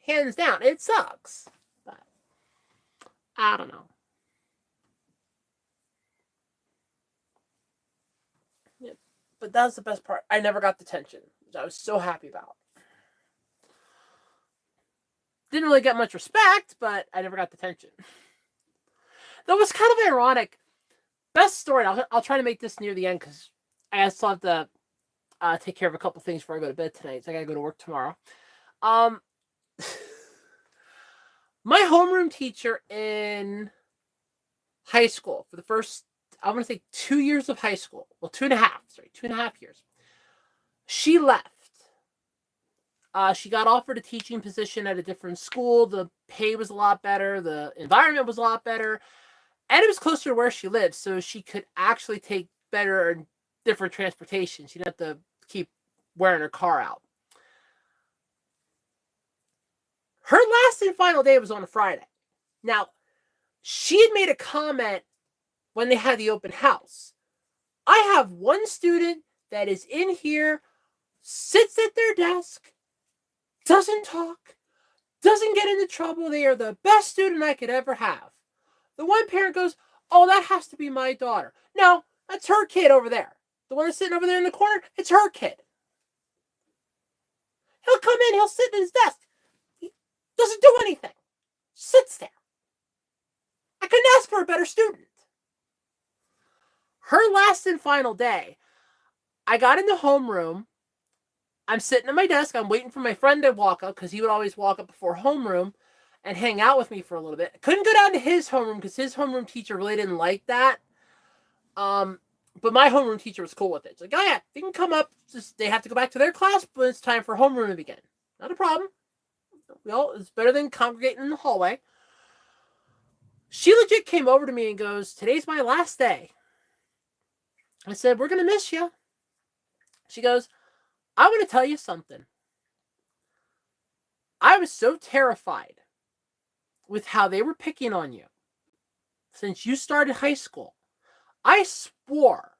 Hands down, it sucks. But I don't know. Yeah, but that's the best part. I never got detention, which I was so happy about. Didn't really get much respect, but I never got detention. That was kind of ironic. Best story. I'll try to make this near the end because I still have to take care of a couple things before I go to bed tonight. So I gotta go to work tomorrow. Um, my homeroom teacher in high school for the first, I want to say 2 years of high school. Well, 2.5 years. She left. She got offered a teaching position at a different school. The pay was a lot better. The environment was a lot better. And it was closer to where she lived. So she could actually take better and different transportation. She didn't have to keep wearing her car out. Her last and final day was on a Friday. Now, she had made a comment when they had the open house. I have one student that is in here, sits at their desk, doesn't talk, doesn't get into trouble. They are the best student I could ever have. The one parent goes, oh, that has to be my daughter. No, that's her kid over there. The one that's sitting over there in the corner, it's her kid. He'll come in, he'll sit at his desk. He doesn't do anything. Sits there. I couldn't ask for a better student. Her last and final day, I got into homeroom. I'm sitting at my desk. I'm waiting for my friend to walk up because he would always walk up before homeroom and hang out with me for a little bit. Couldn't go down to his homeroom because his homeroom teacher really didn't like that. But my homeroom teacher was cool with it. It's like, oh yeah, they can come up. Just they have to go back to their class, but it's time for homeroom to begin. Not a problem. Well, it's better than congregating in the hallway. She legit came over to me and goes, "Today's my last day." I said, "We're gonna miss you." She goes, "I want to tell you something. I was so terrified with how they were picking on you since you started high school. I swore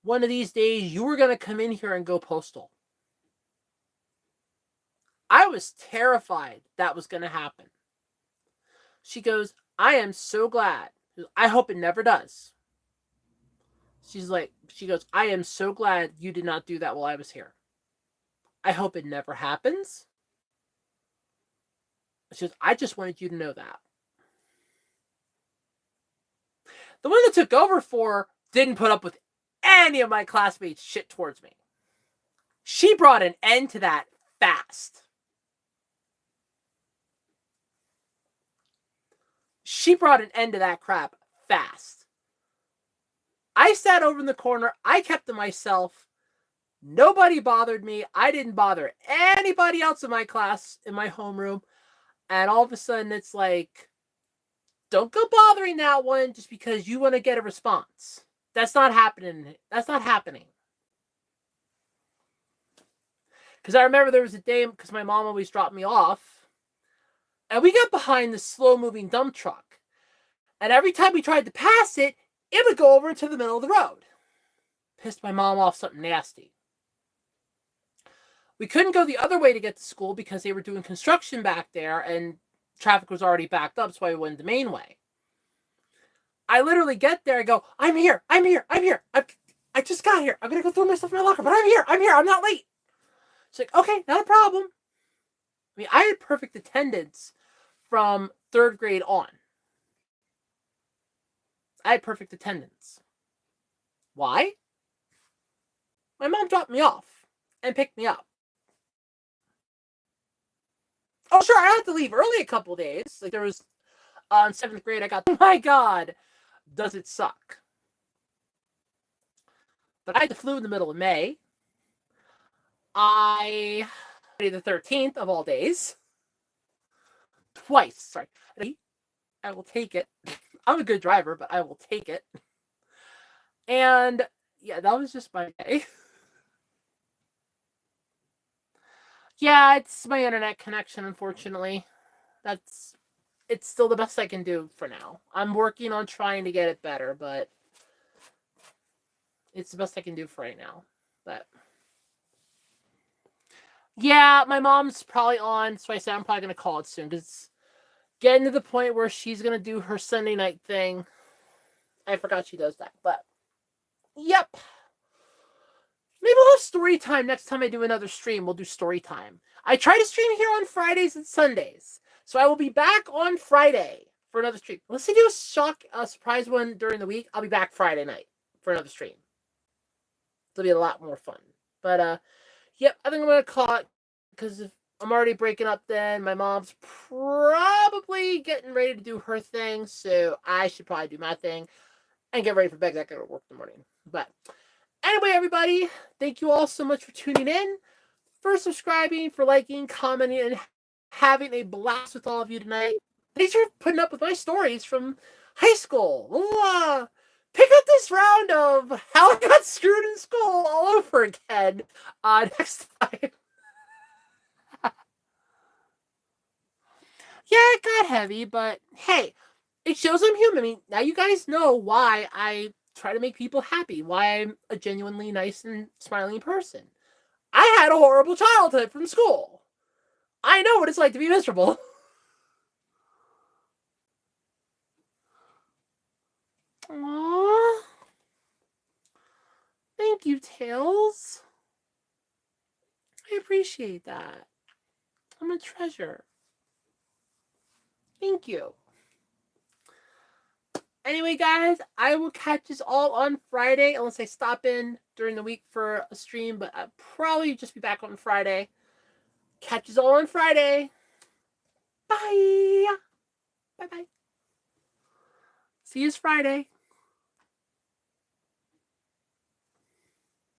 one of these days you were going to come in here and go postal. I was terrified that was going to happen." She goes, "I am so glad. I hope it never does." She goes, "I am so glad you did not do that while I was here. I hope it never happens." She goes, "I just wanted you to know that." The one that took over for didn't put up with any of my classmates' shit towards me. She brought an end to that fast. She brought an end to that crap fast. I sat over in the corner. I kept to myself. Nobody bothered me. I didn't bother anybody else in my class, in my homeroom. And all of a sudden, it's like, don't go bothering that one just because you want to get a response. That's not happening. That's not happening. Because I remember there was a day, because my mom always dropped me off, and we got behind this slow-moving dump truck. And every time we tried to pass it, it would go over into the middle of the road. Pissed my mom off something nasty. We couldn't go the other way to get to school because they were doing construction back there, and traffic was already backed up, so I went the main way. I literally get there, I go, I'm here. I just got here. I'm going to go throw my stuff in my locker, but I'm here. I'm not late. She's like, okay, not a problem. I mean, I had perfect attendance from 3rd grade on. I had perfect attendance. Why? My mom dropped me off and picked me up. Oh, sure, I had to leave early a couple days. Like, there was, in 7th grade, I got, oh my God, does it suck? But I had the flu in the middle of May. Friday the 13th of all days. Twice, sorry. I will take it. I'm a good driver, but I will take it. And yeah, that was just my day. Yeah, it's my internet connection, unfortunately. It's still the best I can do for now. I'm working on trying to get it better, but it's the best I can do for right now. But yeah, my mom's probably on, so I said I'm probably going to call it soon because it's getting to the point where she's going to do her Sunday night thing. I forgot she does that, but yep. Maybe we'll have story time next time I do another stream. We'll do story time. I try to stream here on Fridays and Sundays, so I will be back on Friday for another stream. Unless they do a surprise one during the week, I'll be back Friday night for another stream. It'll be a lot more fun. But yep, I think I'm gonna call it because if I'm already breaking up. Then my mom's probably getting ready to do her thing, so I should probably do my thing and get ready for bed. I gotta work in the morning. But anyway, everybody, thank you all so much for tuning in, for subscribing, for liking, commenting, and having a blast with all of you tonight. Thanks for putting up with my stories from high school. We'll pick up this round of how I got screwed in school all over again next time. Yeah, it got heavy, but hey, it shows I'm human. I mean, now you guys know why I try to make people happy, why I'm a genuinely nice and smiling person. I had a horrible childhood from school. I know what it's like to be miserable. Aww. Thank you, Tails. I appreciate that. I'm a treasure. Thank you. Anyway, guys, I will catch us all on Friday, unless I stop in during the week for a stream, but I'll probably just be back on Friday. Catch us all on Friday. Bye. Bye-bye. See you Friday.